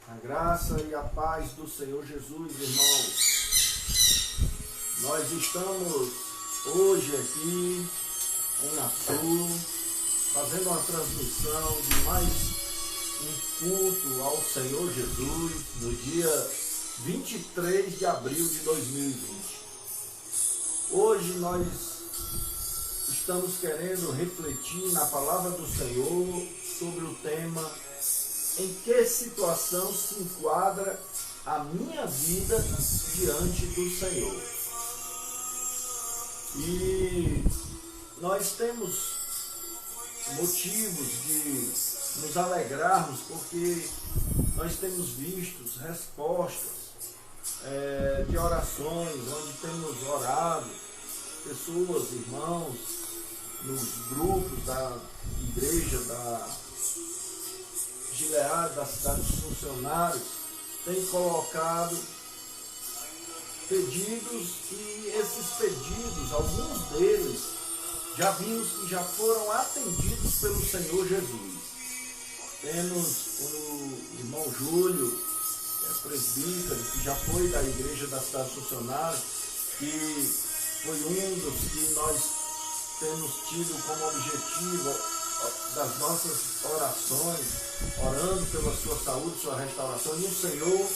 A graça e a paz do Senhor Jesus, irmãos. Nós estamos hoje aqui em Açu, fazendo uma transmissão de mais um culto ao Senhor Jesus, no dia 23 de abril de 2020. Hoje nós estamos querendo refletir na palavra do Senhor sobre o tema: em que situação se enquadra a minha vida diante do Senhor? E nós temos motivos de nos alegrarmos, porque nós temos visto respostas de orações, onde temos orado, pessoas, irmãos, nos grupos da igreja, da Gilead, da cidade dos funcionários, tem colocado pedidos, e esses pedidos, alguns deles, já vimos que já foram atendidos pelo Senhor Jesus. Temos o irmão Júlio, que é presbítero, que já foi da igreja da cidade dos funcionários, que foi um dos que nós temos tido como objetivo das nossas orações, orando pela sua saúde, sua restauração, e o Senhor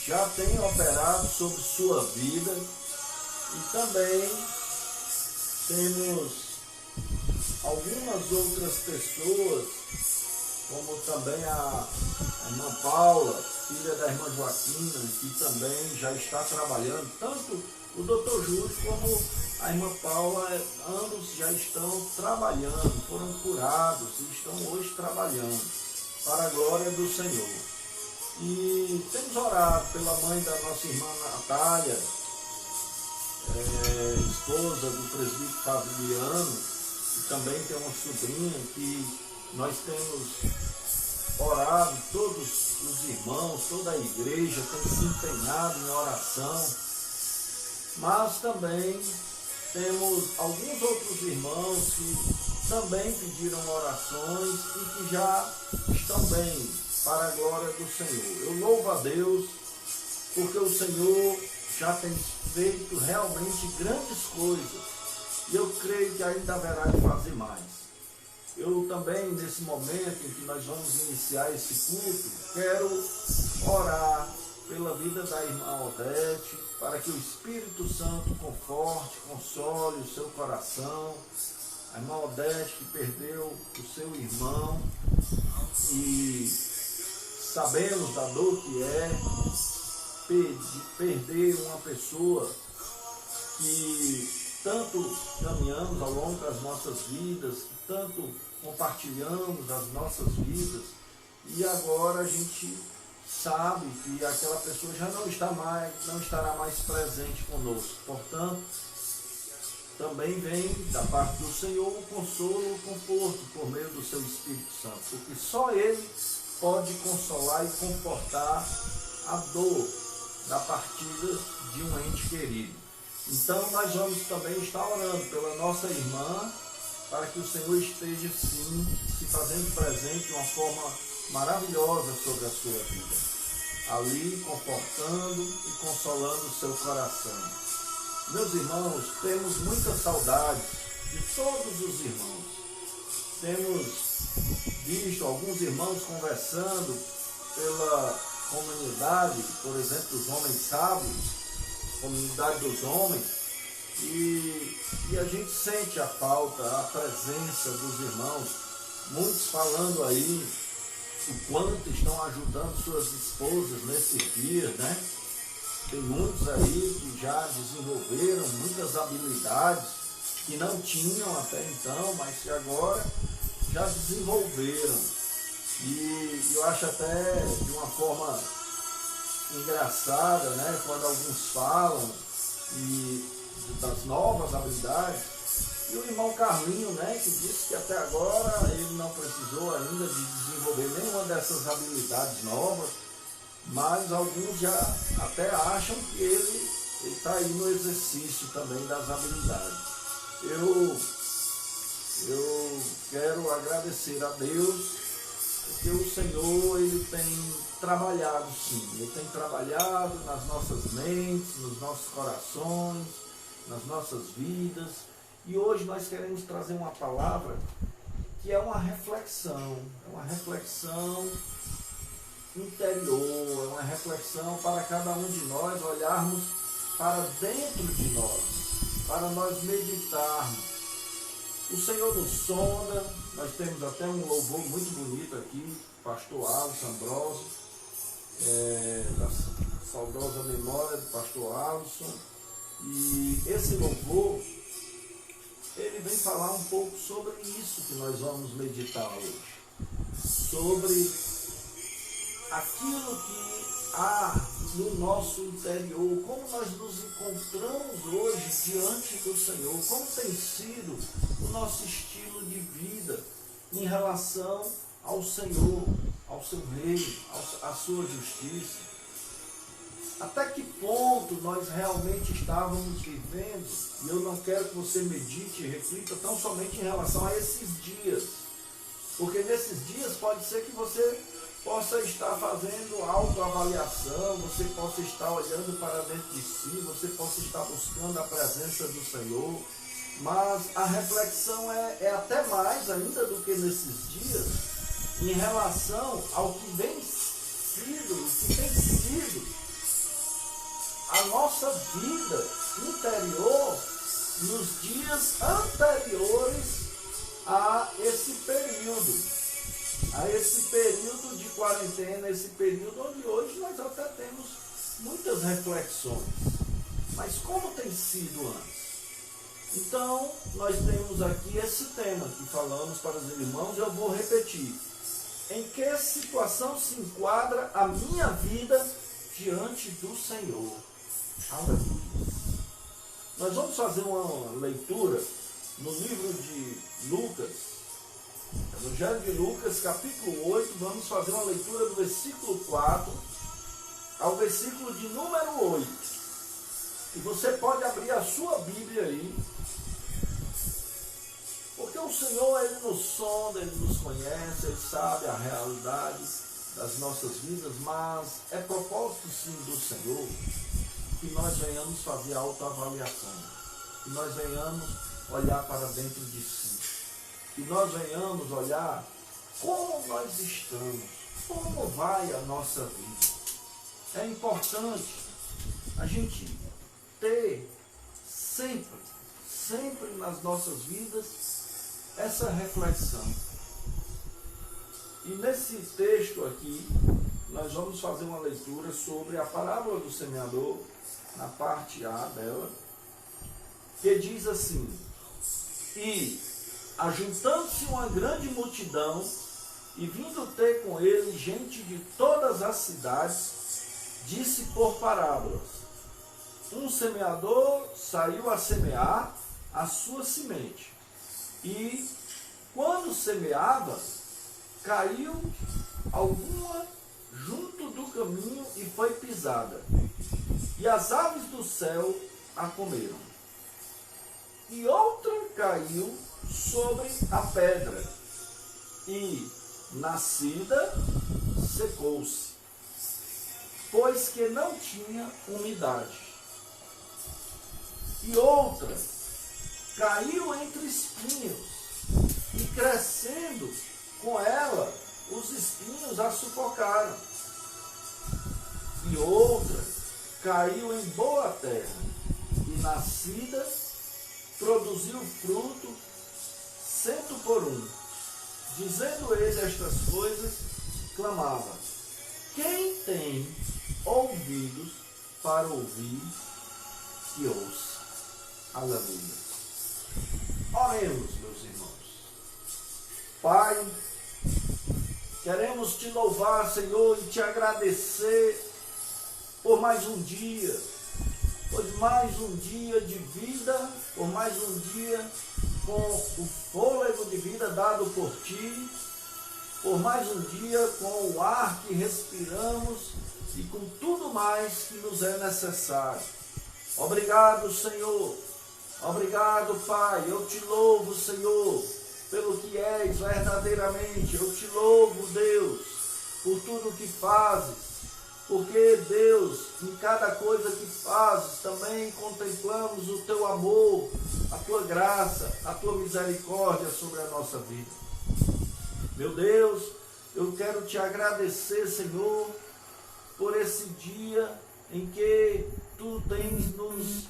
já tem operado sobre sua vida. E também temos algumas outras pessoas, como também a irmã Paula, filha da irmã Joaquina, que também já está trabalhando, tanto o doutor Júlio como a irmã Paula, ambos já estão trabalhando, foram curados e estão hoje trabalhando, para a glória do Senhor. E temos orado pela mãe da nossa irmã Natália, esposa do presbítero Fabiano, e também tem uma sobrinha que nós temos orado, todos os irmãos, toda a igreja tem se empenhado em oração, mas também temos alguns outros irmãos que também pediram orações e que já estão bem, para a glória do Senhor. Eu louvo a Deus, porque o Senhor já tem feito realmente grandes coisas, e eu creio que ainda haverá de fazer mais. Eu também, nesse momento em que nós vamos iniciar esse culto, quero orar pela vida da irmã Odete, para que o Espírito Santo conforte, console o seu coração. A irmã Odete, que perdeu o seu irmão, e sabemos da dor que é perder uma pessoa que tanto caminhamos ao longo das nossas vidas, que tanto compartilhamos as nossas vidas, e agora a gente sabe que aquela pessoa já não estará mais presente conosco. Portanto, também vem da parte do Senhor o consolo, o conforto por meio do seu Espírito Santo, porque só Ele pode consolar e confortar a dor da partida de um ente querido. Então nós vamos também estar orando pela nossa irmã, para que o Senhor esteja sim se fazendo presente de uma forma maravilhosa sobre a sua vida, ali confortando e consolando o seu coração. Meus irmãos, temos muita saudade de todos os irmãos. Temos visto alguns irmãos conversando pela comunidade, por exemplo, dos homens sábios, comunidade dos homens, e a gente sente a falta, a presença dos irmãos, muitos falando aí o quanto estão ajudando suas esposas nesses dias, né? Tem muitos aí que já desenvolveram muitas habilidades que não tinham até então, mas que agora já desenvolveram. E eu acho até de uma forma engraçada, né? Quando alguns falam das novas habilidades, e o irmão Carlinho, né, que disse que até agora ele não precisou ainda de desenvolver nenhuma dessas habilidades novas, mas alguns já até acham que ele está aí no exercício também das habilidades. Eu quero agradecer a Deus Porque o Senhor, Ele tem trabalhado sim, Ele tem trabalhado nas nossas mentes, nos nossos corações, nas nossas vidas. E hoje nós queremos trazer uma palavra que é uma reflexão interior, é uma reflexão para cada um de nós olharmos para dentro de nós, para nós meditarmos. O Senhor nos sonda, nós temos até um louvor muito bonito aqui, pastor Alisson Ambrosio, da saudosa memória do pastor Alisson, e esse louvor, ele vem falar um pouco sobre isso que nós vamos meditar hoje, sobre aquilo que há no nosso interior, como nós nos encontramos hoje diante do Senhor, como tem sido o nosso estilo de vida em relação ao Senhor, ao seu reino, à sua justiça. Até que ponto nós realmente estávamos vivendo, e eu não quero que você medite e reflita tão somente em relação a esses dias, porque nesses dias pode ser que você possa estar fazendo autoavaliação, você possa estar olhando para dentro de si, você possa estar buscando a presença do Senhor, mas a reflexão é até mais ainda do que nesses dias, em relação ao que tem sido a nossa vida interior nos dias anteriores a esse período de quarentena, esse período onde hoje nós até temos muitas reflexões. Mas como tem sido antes? Então, nós temos aqui esse tema que falamos para os irmãos, eu vou repetir. Em que situação se enquadra a minha vida diante do Senhor? Aleluia. Nós vamos fazer uma leitura no livro de Lucas, Evangelho de Lucas, capítulo 8, vamos fazer uma leitura do versículo 4 ao versículo de número 8. E você pode abrir a sua Bíblia aí, porque o Senhor, Ele nos sonda, Ele nos conhece, Ele sabe a realidade das nossas vidas, mas é propósito sim do Senhor que nós venhamos fazer autoavaliação, que nós venhamos olhar para dentro de si, que nós venhamos olhar como nós estamos, como vai a nossa vida. É importante a gente ter sempre nas nossas vidas essa reflexão. E nesse texto aqui, nós vamos fazer uma leitura sobre a parábola do semeador, na parte A dela, que diz assim: e ajuntando-se uma grande multidão, e vindo ter com ele gente de todas as cidades, disse por parábolas: um semeador saiu a semear a sua semente, e quando semeava, caiu alguma junto do caminho e foi pisada, e as aves do céu a comeram. E outra caiu sobre a pedra, e, nascida, secou-se, pois que não tinha umidade. E outra caiu entre espinhos, e crescendo com ela, os espinhos a sufocaram. E outra caiu em boa terra, e nascida, produziu fruto 100 por 1. Dizendo ele estas coisas, clamava: quem tem ouvidos para ouvir, que ouça. Aleluia. Oremos, meus irmãos. Pai, queremos te louvar, Senhor, e te agradecer por mais um dia, por mais um dia de vida, por mais um dia com o fôlego de vida dado por Ti, por mais um dia com o ar que respiramos e com tudo mais que nos é necessário. Obrigado, Senhor. Obrigado, Pai. Eu te louvo, Senhor, pelo que és verdadeiramente. Eu te louvo, Deus, por tudo que fazes, porque, Deus, em cada coisa que fazes, também contemplamos o teu amor, a tua graça, a tua misericórdia sobre a nossa vida. Meu Deus, eu quero te agradecer, Senhor, por esse dia em que tu tens nos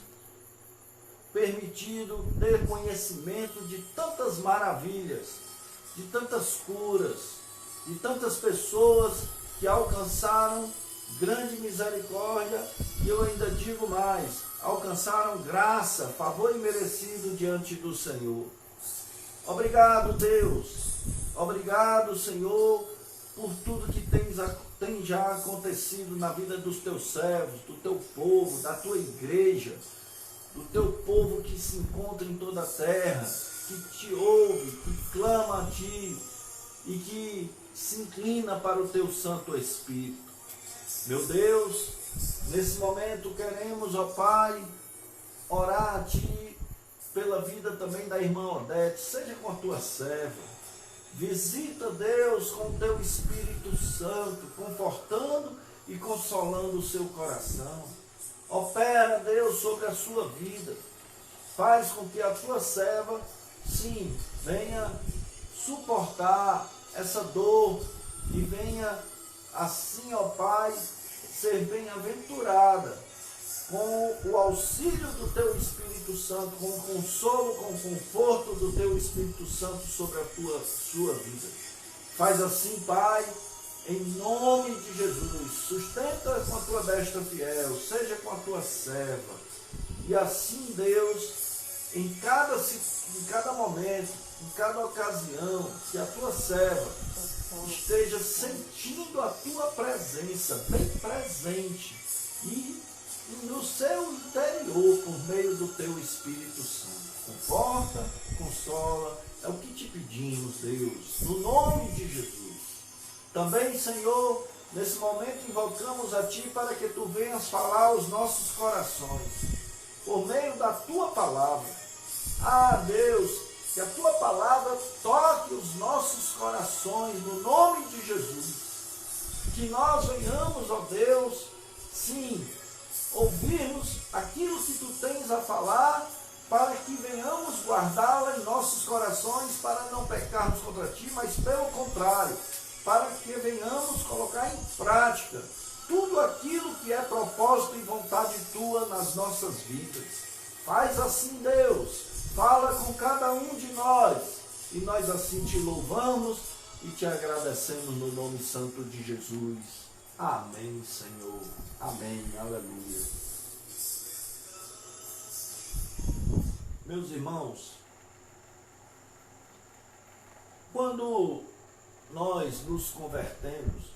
permitido ter conhecimento de tantas maravilhas, de tantas curas, de tantas pessoas que alcançaram grande misericórdia, e eu ainda digo mais, alcançaram graça, favor imerecido diante do Senhor. Obrigado, Deus. Obrigado, Senhor, por tudo que tem já acontecido na vida dos teus servos, do teu povo, da tua igreja, do teu povo que se encontra em toda a terra, que te ouve, que clama a ti e que se inclina para o teu Santo Espírito. Meu Deus, nesse momento queremos, ó Pai, orar a ti pela vida também da irmã Odete, seja com a tua serva. Visita, Deus, com o teu Espírito Santo, confortando e consolando o seu coração. Opera, Deus, sobre a sua vida. Faz com que a tua serva, sim, venha suportar essa dor e venha, assim, ó Pai, ser bem-aventurada com o auxílio do teu Espírito Santo, com o consolo, com o conforto do teu Espírito Santo sobre a sua vida. Faz assim, Pai, em nome de Jesus. Sustenta com a tua destra fiel, seja com a tua serva. E assim, Deus, em cada momento, em cada ocasião, que a tua serva esteja sentindo a tua presença, bem presente, e no seu interior, por meio do teu Espírito Santo. Conforta, consola, é o que te pedimos, Deus, no nome de Jesus. Também, Senhor, nesse momento invocamos a ti para que tu venhas falar aos nossos corações, por meio da tua palavra. Ah, Deus, que a tua palavra toque os nossos corações, no nome de Jesus. Que nós venhamos, ó Deus, sim, ouvirmos aquilo que tu tens a falar, para que venhamos guardá-la em nossos corações, para não pecarmos contra ti, mas pelo contrário, para que venhamos colocar em prática tudo aquilo que é propósito e vontade tua nas nossas vidas. Faz assim, Deus, fala com cada um de nós, e nós assim te louvamos e te agradecemos no nome santo de Jesus. Amém, Senhor. Amém. Aleluia. Meus irmãos, quando nós nos convertemos,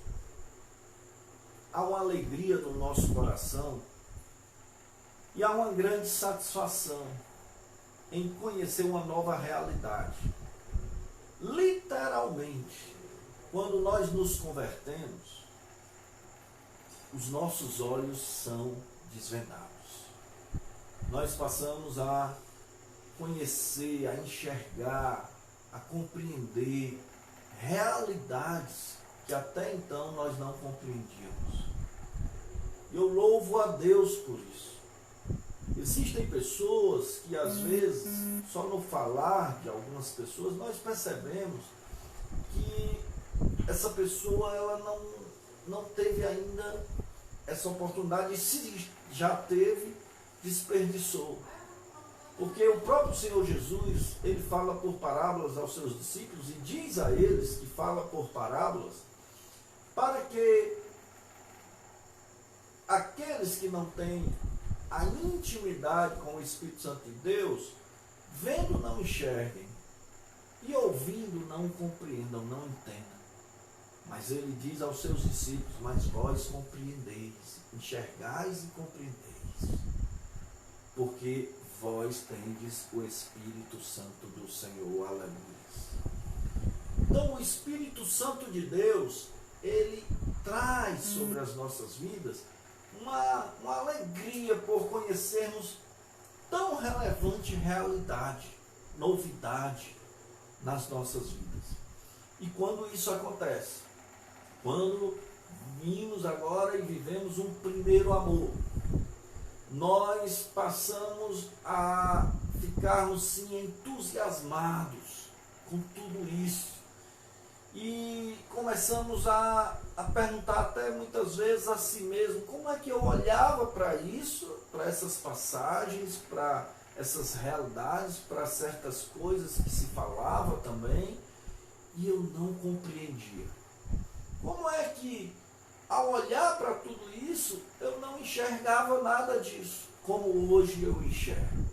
há uma alegria no nosso coração e há uma grande satisfação em conhecer uma nova realidade. Literalmente, quando nós nos convertemos, os nossos olhos são desvendados. Nós passamos a conhecer, a enxergar, a compreender realidades que até então nós não compreendíamos. Eu louvo a Deus por isso. Existem pessoas que às vezes, só no falar de algumas pessoas, nós percebemos que essa pessoa ela não teve ainda essa oportunidade, e se já teve, desperdiçou. Porque o próprio Senhor Jesus, ele fala por parábolas aos seus discípulos, e diz a eles que fala por parábolas, para que aqueles que não têm a intimidade com o Espírito Santo de Deus, vendo não enxerguem, e ouvindo não compreendam, não entendam. Mas ele diz aos seus discípulos: mas vós compreendeis, enxergais e compreendeis, porque vós tendes o Espírito Santo do Senhor. Aleluia. Então o Espírito Santo de Deus, ele traz sobre as nossas vidas uma alegria por conhecermos tão relevante realidade, novidade, nas nossas vidas. E quando isso acontece? Quando vimos agora e vivemos um primeiro amor, nós passamos a ficarmos sim entusiasmados com tudo isso. E começamos a perguntar até muitas vezes a si mesmo, como é que eu olhava para isso, para essas passagens, para essas realidades, para certas coisas que se falava também, e eu não compreendia. Como é que, ao olhar para tudo isso, eu não enxergava nada disso, como hoje eu enxergo?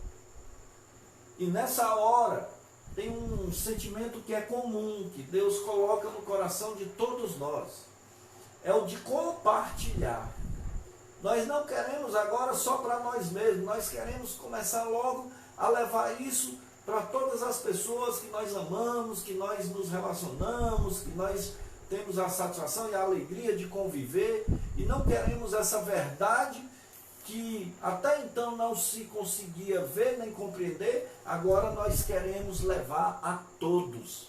E nessa hora, tem um sentimento que é comum, que Deus coloca no coração de todos nós. É o de compartilhar. Nós não queremos agora só para nós mesmos, nós queremos começar logo a levar isso para todas as pessoas que nós amamos, que nós nos relacionamos, que nós temos a satisfação e a alegria de conviver, e não queremos essa verdade que até então não se conseguia ver nem compreender, agora nós queremos levar a todos.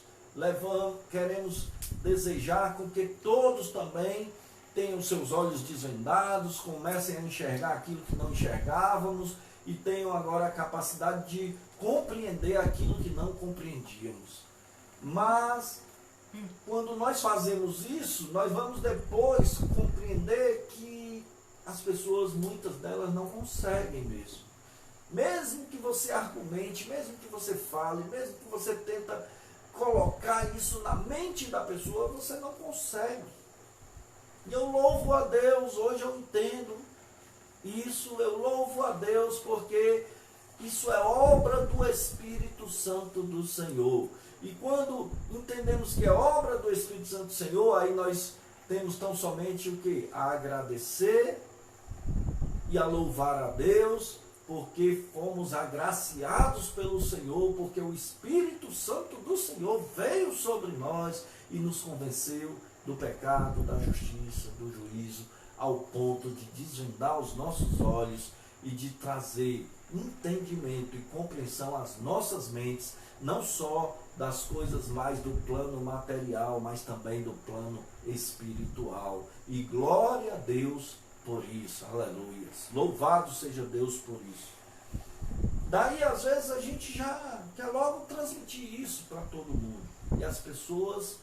Queremos desejar com que todos também tenham seus olhos desvendados, comecem a enxergar aquilo que não enxergávamos e tenham agora a capacidade de compreender aquilo que não compreendíamos. Mas quando nós fazemos isso, nós vamos depois compreender que as pessoas, muitas delas, não conseguem mesmo. Mesmo que você argumente, mesmo que você fale, mesmo que você tenta colocar isso na mente da pessoa, você não consegue. E eu louvo a Deus, hoje eu entendo isso, eu louvo a Deus porque isso é obra do Espírito Santo do Senhor. E quando entendemos que é obra do Espírito Santo do Senhor, aí nós temos tão somente o que? A agradecer e a louvar a Deus, porque fomos agraciados pelo Senhor, porque o Espírito Santo do Senhor veio sobre nós e nos convenceu do pecado, da justiça, do juízo, ao ponto de desvendar os nossos olhos e de trazer entendimento e compreensão às nossas mentes, não só das coisas mais do plano material, mas também do plano espiritual. E glória a Deus por isso, aleluia. Louvado seja Deus por isso. Daí, às vezes, a gente já quer logo transmitir isso para todo mundo. E as pessoas,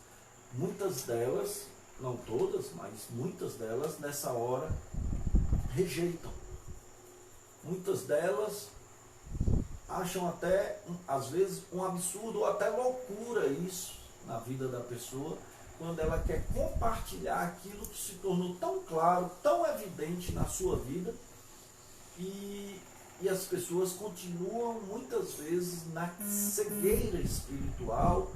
muitas delas, não todas, mas muitas delas, nessa hora, rejeitam. Muitas delas acham até, às vezes, um absurdo ou até loucura isso na vida da pessoa, quando ela quer compartilhar aquilo que se tornou tão claro, tão evidente na sua vida, e as pessoas continuam muitas vezes na cegueira espiritual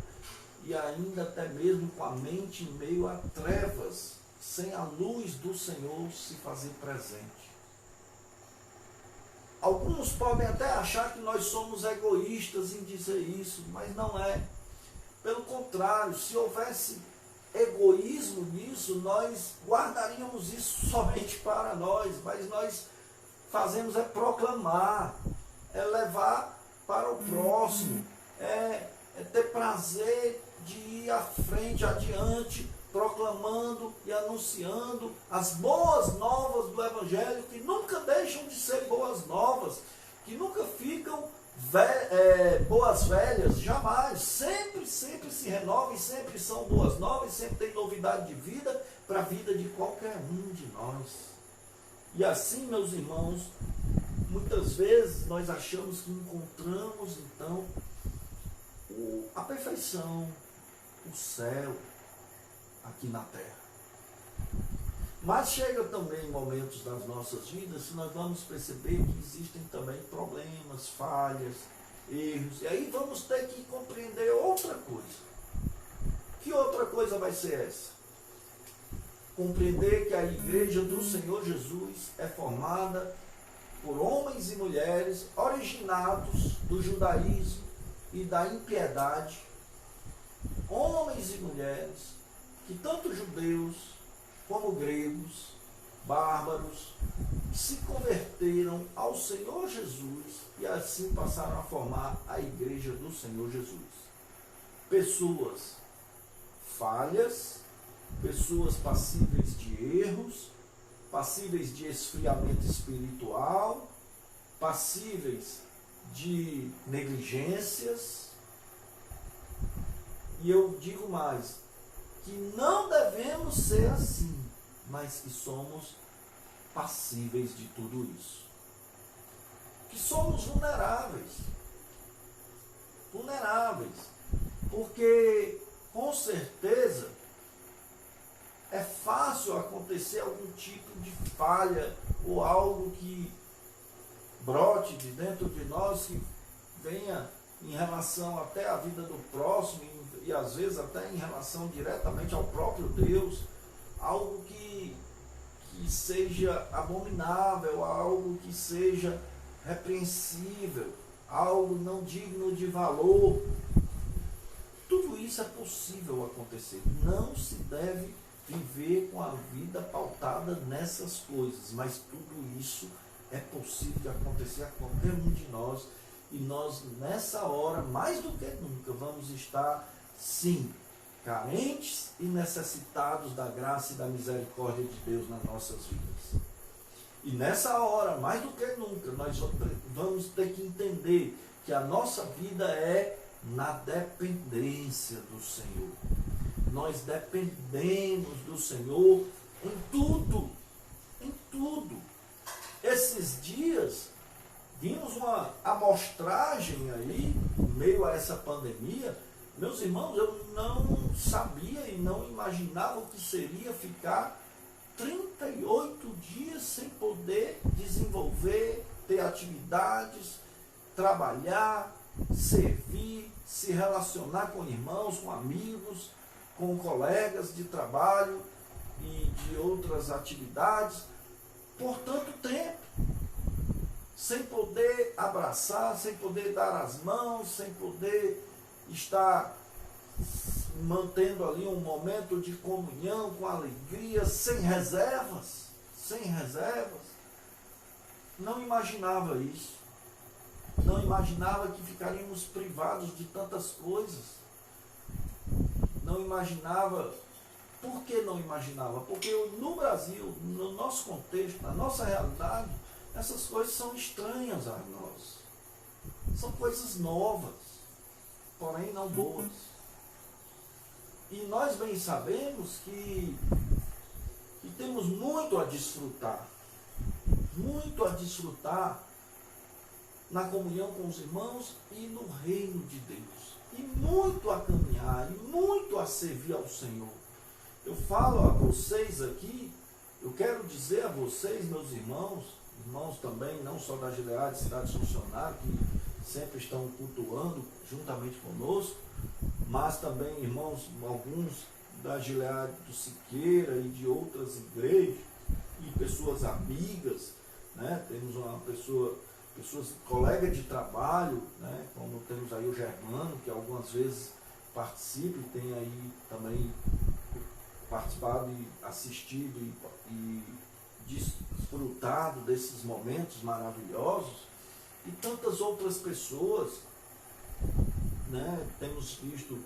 e ainda até mesmo com a mente em meio a trevas, sem a luz do Senhor se fazer presente. Alguns podem até achar que nós somos egoístas em dizer isso, mas não é. Pelo contrário, se houvesse egoísmo nisso, nós guardaríamos isso somente para nós, mas nós fazemos é proclamar, é levar para o próximo, é ter prazer de ir à frente, adiante, proclamando e anunciando as boas novas do Evangelho, que nunca deixam de ser boas novas, que nunca ficam boas velhas, jamais, sempre se renovam e sempre são boas novas, sempre tem novidade de vida para a vida de qualquer um de nós. E assim, meus irmãos, muitas vezes nós achamos que encontramos então a perfeição, o céu aqui na terra. Mas chega também momentos das nossas vidas que nós vamos perceber que existem também problemas, falhas, erros, e aí vamos ter que compreender outra coisa. Que outra coisa vai ser essa? Compreender que a igreja do Senhor Jesus é formada por homens e mulheres originados do judaísmo e da impiedade, homens e mulheres que tanto judeus como gregos, bárbaros, se converteram ao Senhor Jesus e assim passaram a formar a igreja do Senhor Jesus. pessoas falhas, pessoas passíveis de erros, passíveis de esfriamento espiritual, passíveis de negligências. E eu digo mais, que não devemos ser assim, mas que somos passíveis de tudo isso. Que somos vulneráveis. Vulneráveis. Porque, com certeza, é fácil acontecer algum tipo de falha ou algo que brote de dentro de nós, que venha em relação até à vida do próximo e às vezes até em relação diretamente ao próprio Deus, algo que seja abominável, algo que seja repreensível, algo não digno de valor. Tudo isso é possível acontecer. Não se deve viver com a vida pautada nessas coisas, mas tudo isso é possível de acontecer a qualquer um de nós, e nós nessa hora, mais do que nunca, vamos estar, sim, carentes e necessitados da graça e da misericórdia de Deus nas nossas vidas. E nessa hora, mais do que nunca, nós vamos ter que entender que a nossa vida é na dependência do Senhor. Nós dependemos do Senhor em tudo, em tudo. Esses dias, vimos uma amostragem aí, em meio a essa pandemia. Meus irmãos, eu não sabia e não imaginava o que seria ficar 38 dias sem poder desenvolver, ter atividades, trabalhar, servir, se relacionar com irmãos, com amigos, com colegas de trabalho e de outras atividades, por tanto tempo, sem poder abraçar, sem poder dar as mãos, sem poder estar mantendo ali um momento de comunhão, com alegria, sem reservas, sem reservas. Não imaginava isso. Não imaginava que ficaríamos privados de tantas coisas. Não imaginava. Por que não imaginava? Porque no Brasil, no nosso contexto, na nossa realidade, essas coisas são estranhas a nós. São coisas novas, porém não boas. E nós bem sabemos que temos muito a desfrutar na comunhão com os irmãos e no reino de Deus. E muito a caminhar, e muito a servir ao Senhor. Eu falo a vocês aqui, eu quero dizer a vocês, meus irmãos também, não só da Gileade, Cidade Funcionária, que sempre estão cultuando juntamente conosco, mas também irmãos, alguns da Gileade do Siqueira e de outras igrejas, e pessoas amigas, né? Temos uma pessoas, colega de trabalho, né? Como temos aí o Germano, que algumas vezes participa e tem aí também participado e assistido e desfrutado desses momentos maravilhosos, e tantas outras pessoas, né? Temos visto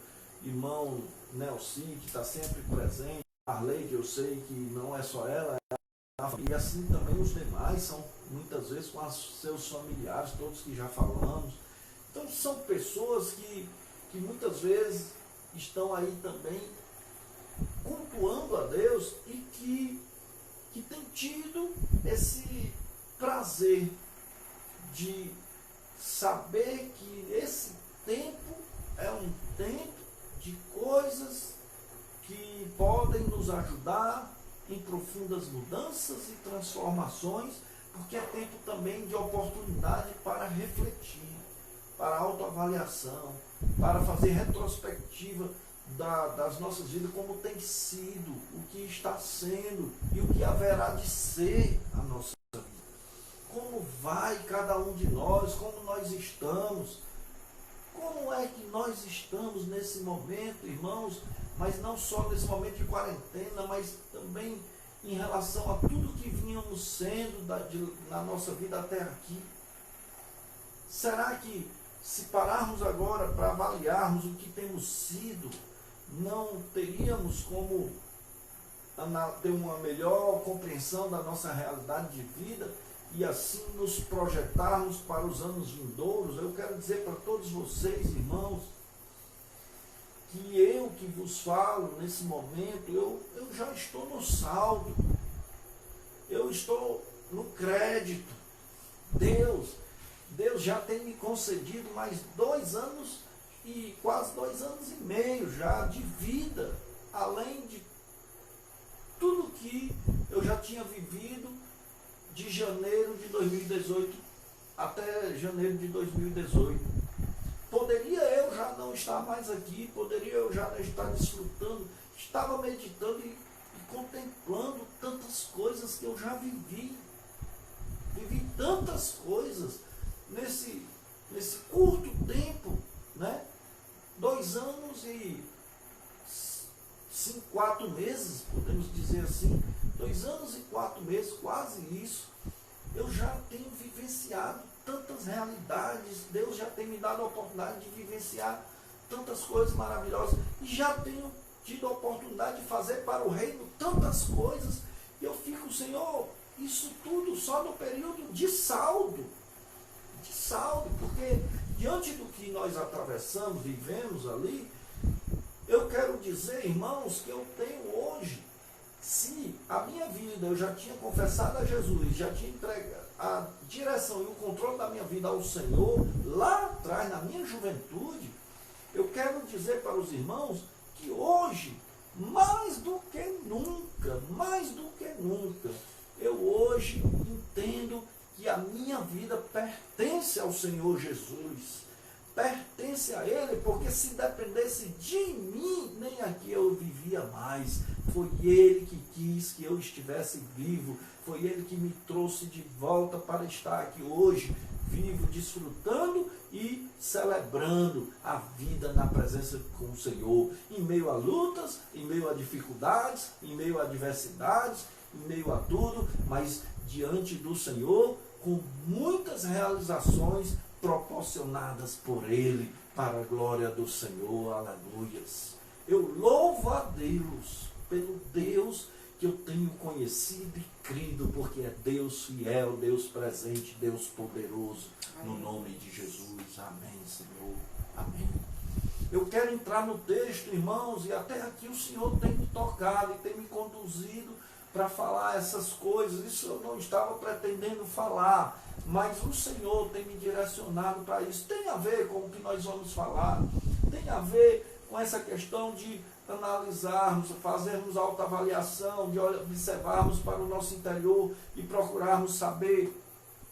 irmão Nelci, que está sempre presente, Arley, que eu sei que não é só ela, e assim também os demais, são muitas vezes com seus familiares, todos que já falamos. Então são pessoas que muitas vezes estão aí também cultuando a Deus e que têm tido esse prazer de saber que esse tempo é um tempo de coisas que podem nos ajudar em profundas mudanças e transformações, porque é tempo também de oportunidade para refletir, para autoavaliação, para fazer retrospectiva das nossas vidas, como tem sido, o que está sendo e o que haverá de ser a nossa vida. Como vai cada um de nós, como nós estamos, como é que nós estamos nesse momento, irmãos, mas não só nesse momento de quarentena, mas também em relação a tudo que vínhamos sendo na nossa vida até aqui. Será que Se pararmos agora para avaliarmos o que temos sido, não teríamos como ter uma melhor compreensão da nossa realidade de vida e assim nos projetarmos para os anos vindouros. Eu quero dizer para todos vocês, irmãos, que eu que vos falo nesse momento, eu já estou no saldo, eu estou no crédito. Deus já tem me concedido mais 2 anos e quase 2 anos e meio já de vida, além de tudo que eu já tinha vivido de janeiro de 2018 até janeiro de 2018. Poderia eu já não estar mais aqui, poderia eu já não estar desfrutando, estava meditando e contemplando tantas coisas que eu já vivi. Vivi tantas coisas nesse curto tempo, né? 2 anos e 4 meses, podemos dizer assim, 2 anos e 4 meses, quase isso. Eu já tenho vivenciado tantas realidades, Deus já tem me dado a oportunidade de vivenciar tantas coisas maravilhosas, e já tenho tido a oportunidade de fazer para o reino tantas coisas, e eu fico, Senhor, isso tudo só no período de saldo, porque diante do que nós atravessamos, vivemos ali, eu quero dizer, irmãos, que eu tenho hoje, se a minha vida eu já tinha confessado a Jesus, já tinha entregado a direção e o controle da minha vida ao Senhor, lá atrás, na minha juventude, eu quero dizer para os irmãos que hoje, mais do que nunca, eu hoje entendo que a minha vida pertence ao Senhor Jesus. Pertence a Ele, porque se dependesse de mim, nem aqui eu vivia mais. Foi Ele que quis que eu estivesse vivo, foi Ele que me trouxe de volta para estar aqui hoje, vivo, desfrutando e celebrando a vida na presença com o Senhor, em meio a lutas, em meio a dificuldades, em meio a adversidades, em meio a tudo, mas diante do Senhor, com muitas realizações proporcionadas por Ele, para a glória do Senhor, aleluias. Eu louvo a Deus, pelo Deus que eu tenho conhecido e crido, porque é Deus fiel, Deus presente, Deus poderoso, no nome de Jesus, amém, Senhor, amém. Eu quero entrar no texto, irmãos, e até aqui o Senhor tem me tocado e tem me conduzido para falar essas coisas. Isso eu não estava pretendendo falar, mas o Senhor tem me direcionado para isso. Tem a ver com o que nós vamos falar, tem a ver com essa questão de analisarmos, fazermos autoavaliação, de observarmos para o nosso interior e procurarmos saber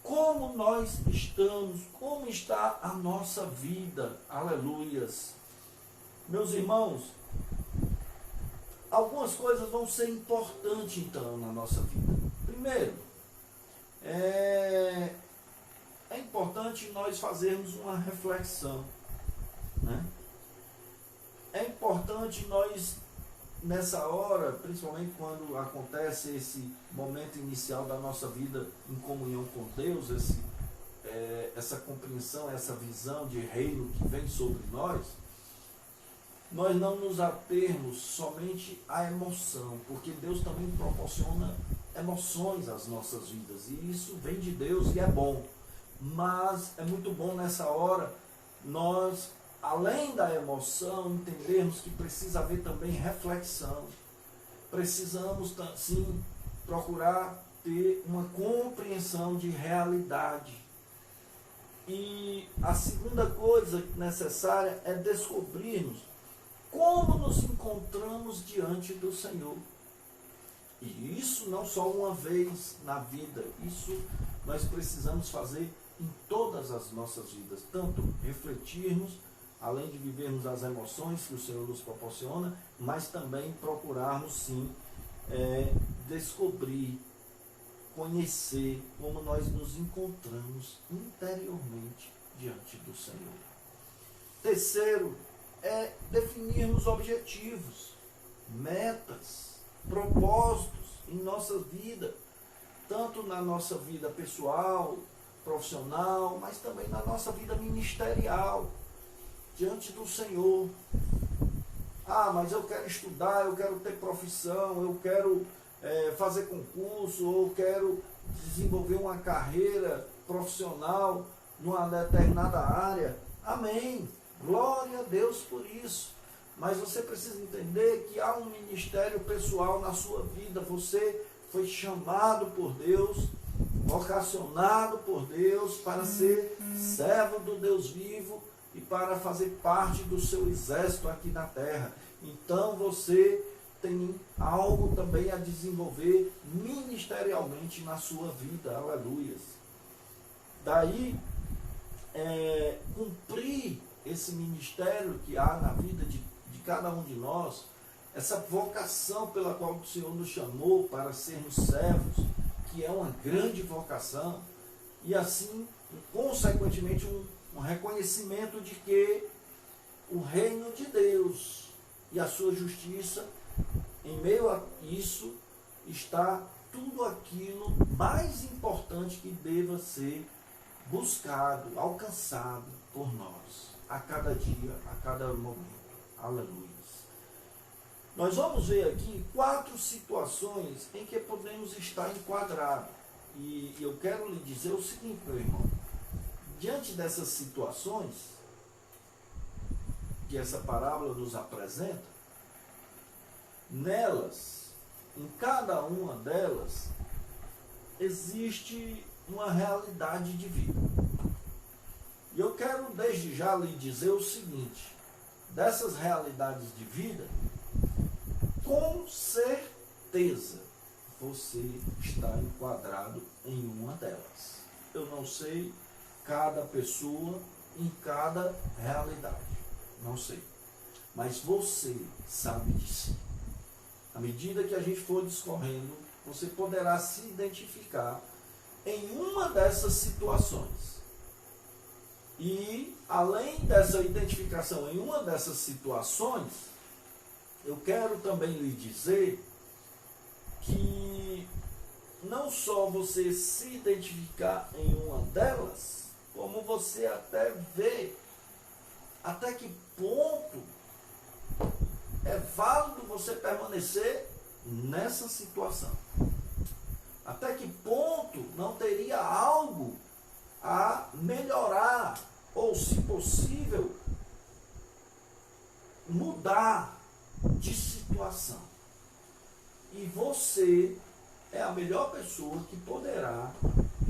como nós estamos, como está a nossa vida, aleluias. Meus irmãos, algumas coisas vão ser importantes então na nossa vida. Primeiro, é importante nós fazermos uma reflexão, né? É importante nós, nessa hora, principalmente quando acontece esse momento inicial da nossa vida em comunhão com Deus, essa compreensão, essa visão de reino que vem sobre nós não nos atermos somente à emoção, porque Deus também proporciona emoções às nossas vidas, e isso vem de Deus e é bom. Mas é muito bom nessa hora nós, além da emoção, entendermos que precisa haver também reflexão. Precisamos, sim, procurar ter uma compreensão de realidade. E a segunda coisa necessária é descobrirmos como nos encontramos diante do Senhor. E isso não só uma vez na vida, isso nós precisamos fazer em todas as nossas vidas, tanto refletirmos, além de vivermos as emoções que o Senhor nos proporciona, mas também procurarmos sim descobrir, conhecer como nós nos encontramos interiormente diante do Senhor. Terceiro, é definirmos objetivos, metas, propósitos em nossa vida, tanto na nossa vida pessoal, profissional, mas também na nossa vida ministerial, diante do Senhor. Ah, mas eu quero estudar, eu quero ter profissão, eu quero fazer concurso, ou eu quero desenvolver uma carreira profissional numa determinada área. Amém. Glória a Deus por isso. Mas você precisa entender que há um ministério pessoal na sua vida. Você foi chamado por Deus, vocacionado por Deus para ser servo do Deus vivo e para fazer parte do seu exército aqui na terra. Então você tem algo também a desenvolver ministerialmente na sua vida. Aleluias. Daí, cumprir esse ministério que há na vida de cada um de nós, essa vocação pela qual o Senhor nos chamou para sermos servos, que é uma grande vocação, e assim, consequentemente, um reconhecimento de que o reino de Deus e a sua justiça, em meio a isso, está tudo aquilo mais importante que deva ser buscado, alcançado por nós, a cada dia, a cada momento. Aleluia. Nós vamos ver aqui 4 situações em que podemos estar enquadrados. E eu quero lhe dizer o seguinte, meu irmão. Diante dessas situações que essa parábola nos apresenta, nelas, em cada uma delas, existe uma realidade de vida. E eu quero desde já lhe dizer o seguinte: dessas realidades de vida, com certeza você está enquadrado em uma delas. Eu não sei cada pessoa em cada realidade, não sei, mas você sabe de si. À medida que a gente for discorrendo, você poderá se identificar em uma dessas situações. E, além dessa identificação em uma dessas situações, eu quero também lhe dizer que não só você se identificar em uma delas, como você até ver até que ponto é válido você permanecer nessa situação. Até que ponto não teria algo a melhorar, ou, se possível, mudar de situação. E você é a melhor pessoa que poderá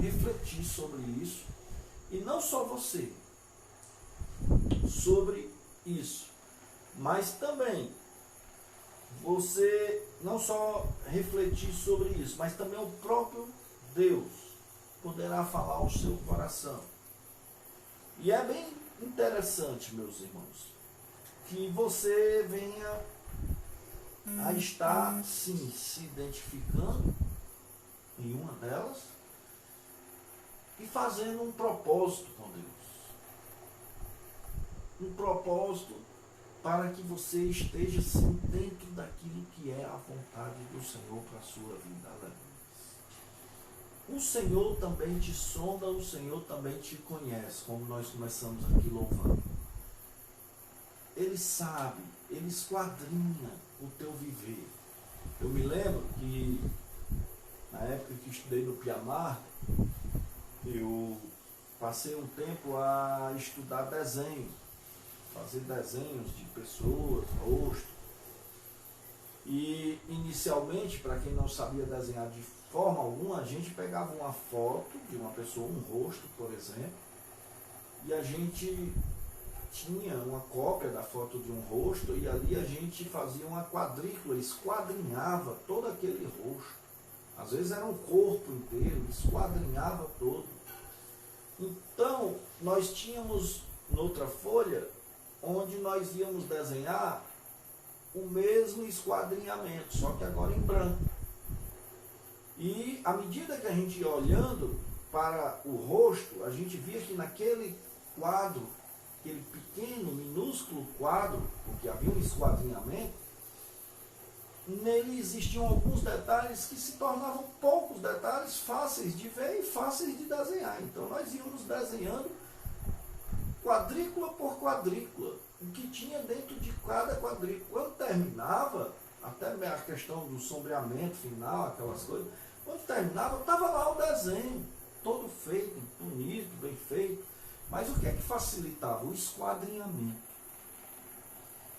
refletir sobre isso. E não só você, sobre isso, mas também você não só refletir sobre isso, mas também o próprio Deus poderá falar ao seu coração. E é bem interessante, meus irmãos, que você venha a estar, sim, se identificando em uma delas e fazendo um propósito com Deus. Um propósito para que você esteja, sim, dentro daquilo que é a vontade do Senhor para a sua vida. Aleluia. O Senhor também te sonda, o Senhor também te conhece, como nós começamos aqui louvando. Ele sabe, ele esquadrinha o teu viver. Eu me lembro que, na época que estudei no Piamar, eu passei um tempo a estudar desenho, fazer desenhos de pessoas, rosto. E, inicialmente, para quem não sabia desenhar de forma alguma, a gente pegava uma foto de uma pessoa, um rosto, por exemplo, e a gente tinha uma cópia da foto de um rosto, e ali a gente fazia uma quadrícula, esquadrinhava todo aquele rosto. Às vezes era um corpo inteiro, esquadrinhava todo. Então, nós tínhamos noutra folha, onde nós íamos desenhar o mesmo esquadrinhamento, só que agora em branco. E à medida que a gente ia olhando para o rosto, a gente via que naquele quadro, aquele pequeno, minúsculo quadro, porque havia um esquadrinhamento, nele existiam alguns detalhes que se tornavam poucos detalhes fáceis de ver e fáceis de desenhar. Então nós íamos desenhando quadrícula por quadrícula, o que tinha dentro de cada quadrícula. Quando terminava, até a questão do sombreamento final, aquelas coisas, quando terminava, estava lá o desenho, todo feito, bonito, bem feito. Mas o que é que facilitava? O esquadrinhamento.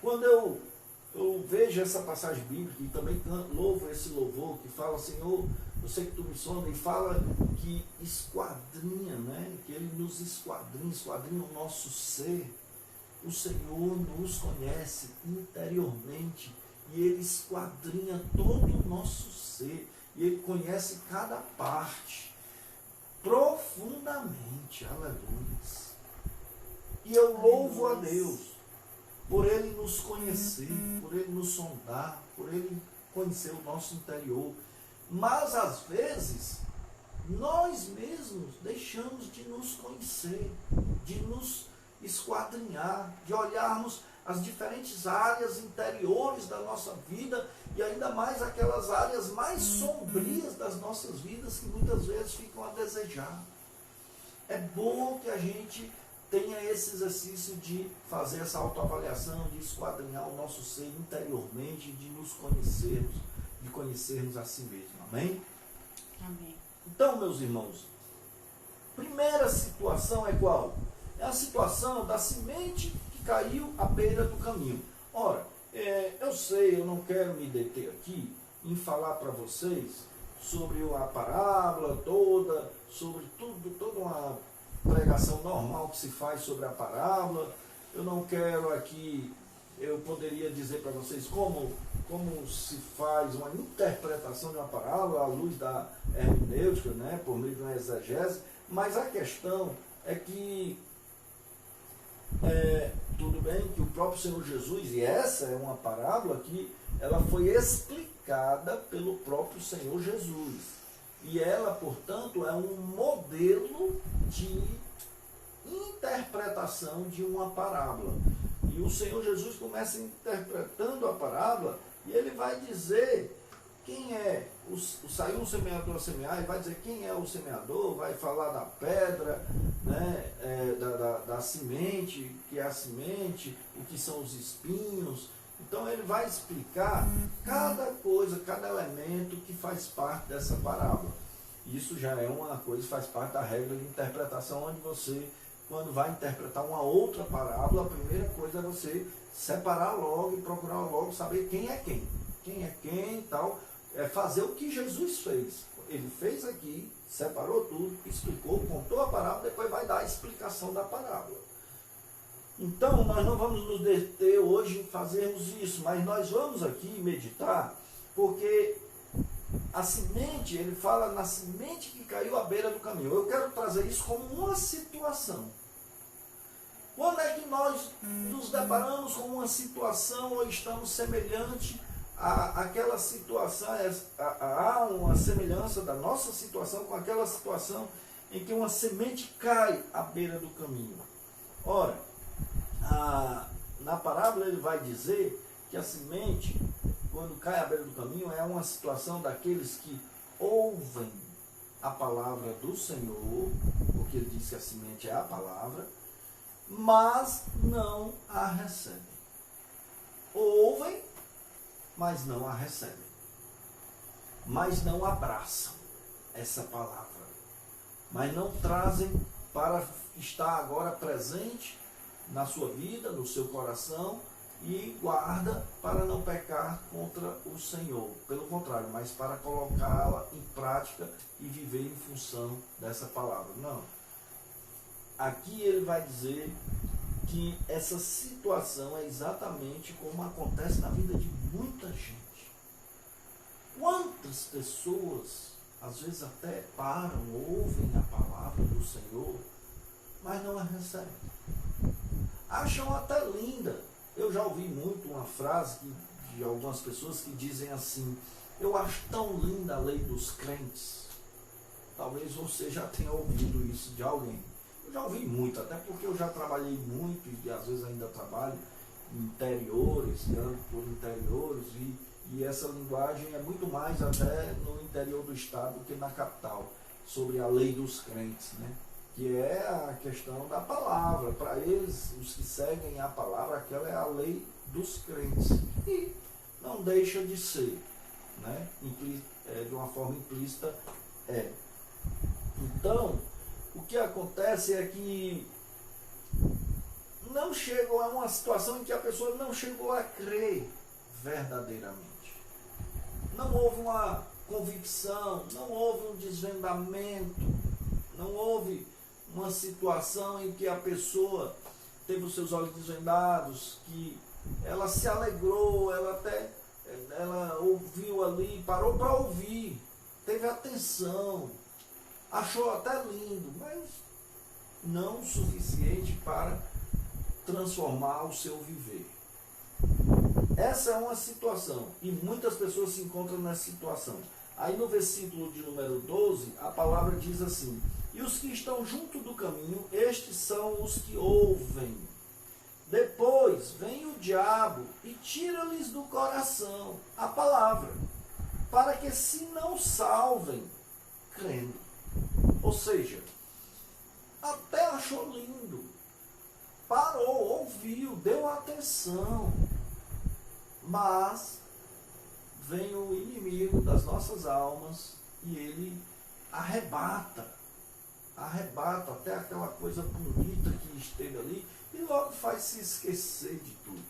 Quando eu vejo essa passagem bíblica e também louvo esse louvor que fala, Senhor, eu sei que tu me sonda, e fala que esquadrinha, né? Que ele nos esquadrinha o nosso ser. O Senhor nos conhece interiormente e ele esquadrinha todo o nosso ser. E ele conhece cada parte profundamente. Aleluia. E eu louvo a Deus por ele nos conhecer, por ele nos sondar, por ele conhecer o nosso interior. Mas às vezes nós mesmos deixamos de nos conhecer, de nos esquadrinhar, de olharmos as diferentes áreas interiores da nossa vida e ainda mais aquelas áreas mais sombrias das nossas vidas que muitas vezes ficam a desejar. É bom que a gente tenha esse exercício de fazer essa autoavaliação, de esquadrinhar o nosso ser interiormente, de nos conhecermos, de conhecermos a si mesmo. Amém? Amém. Então, meus irmãos, primeira situação é qual? É a situação da semente que caiu à beira do caminho. Ora, eu sei, eu não quero me deter aqui em falar para vocês sobre a parábola toda, sobre tudo, toda uma pregação normal que se faz sobre a parábola. Eu não quero aqui, eu poderia dizer para vocês como se faz uma interpretação de uma parábola à luz da hermenêutica, né, por meio de uma exegese, mas a questão é que tudo bem que o próprio Senhor Jesus, e essa é uma parábola que ela foi explicada pelo próprio Senhor Jesus, e ela, portanto, é um modelo de interpretação de uma parábola. E o Senhor Jesus começa interpretando a parábola e ele vai dizer quem é, saiu um semeador a semear, e vai dizer quem é o semeador, vai falar da pedra, né, da semente, que é a semente, o que são os espinhos. Então ele vai explicar cada coisa, cada elemento que faz parte dessa parábola. Isso já é uma coisa que faz parte da regra de interpretação, onde você, quando vai interpretar uma outra parábola, a primeira coisa é você separar logo e procurar logo saber quem é quem. Quem é quem e tal. É fazer o que Jesus fez. Ele fez aqui, separou tudo, explicou, contou a parábola, depois vai dar a explicação da parábola. Então, nós não vamos nos deter hoje em fazermos isso, mas nós vamos aqui meditar, porque a semente, ele fala na semente que caiu à beira do caminho. Eu quero trazer isso como uma situação. Quando é que nós nos deparamos com uma situação ou estamos semelhante àquela situação, há uma semelhança da nossa situação com aquela situação em que uma semente cai à beira do caminho? Ora, na parábola ele vai dizer que a semente, quando cai à beira do caminho, é uma situação daqueles que ouvem a palavra do Senhor, porque ele diz que a semente é a palavra, mas não a recebem. Ouvem, mas não a recebem. Mas não abraçam essa palavra. Mas não trazem para estar agora presente na sua vida, no seu coração, e guarda para não pecar contra o Senhor. Pelo contrário, mas para colocá-la em prática e viver em função dessa palavra. Não. Aqui ele vai dizer que essa situação é exatamente como acontece na vida de muita gente. Quantas pessoas, às vezes até param, ouvem a palavra do Senhor, mas não a recebem. Acham até linda. Eu já ouvi muito uma frase de algumas pessoas que dizem assim: eu acho tão linda a lei dos crentes. Talvez você já tenha ouvido isso de alguém. Eu já ouvi muito, até porque eu já trabalhei muito e às vezes ainda trabalho em interiores, ando por interiores, e e essa linguagem é muito mais até no interior do estado do que na capital, sobre a lei dos crentes, né? Que é a questão da palavra. Para eles, os que seguem a palavra, aquela é a lei dos crentes. E não deixa de ser, né? De uma forma implícita é. Então, o que acontece é que não chegou a uma situação em que a pessoa não chegou a crer verdadeiramente. Não houve uma convicção, não houve um desvendamento, não houve uma situação em que a pessoa teve os seus olhos desvendados, que ela se alegrou, ela ouviu ali, parou para ouvir, teve atenção, achou até lindo, mas não o suficiente para transformar o seu viver. Essa é uma situação, e muitas pessoas se encontram nessa situação. Aí no versículo de número 12, a palavra diz assim: e os que estão junto do caminho, estes são os que ouvem. Depois vem o diabo e tira-lhes do coração a palavra, para que se não salvem crendo. Ou seja, até achou lindo, parou, ouviu, deu atenção, mas vem o inimigo das nossas almas e ele arrebata até aquela coisa bonita que esteve ali e logo faz se esquecer de tudo.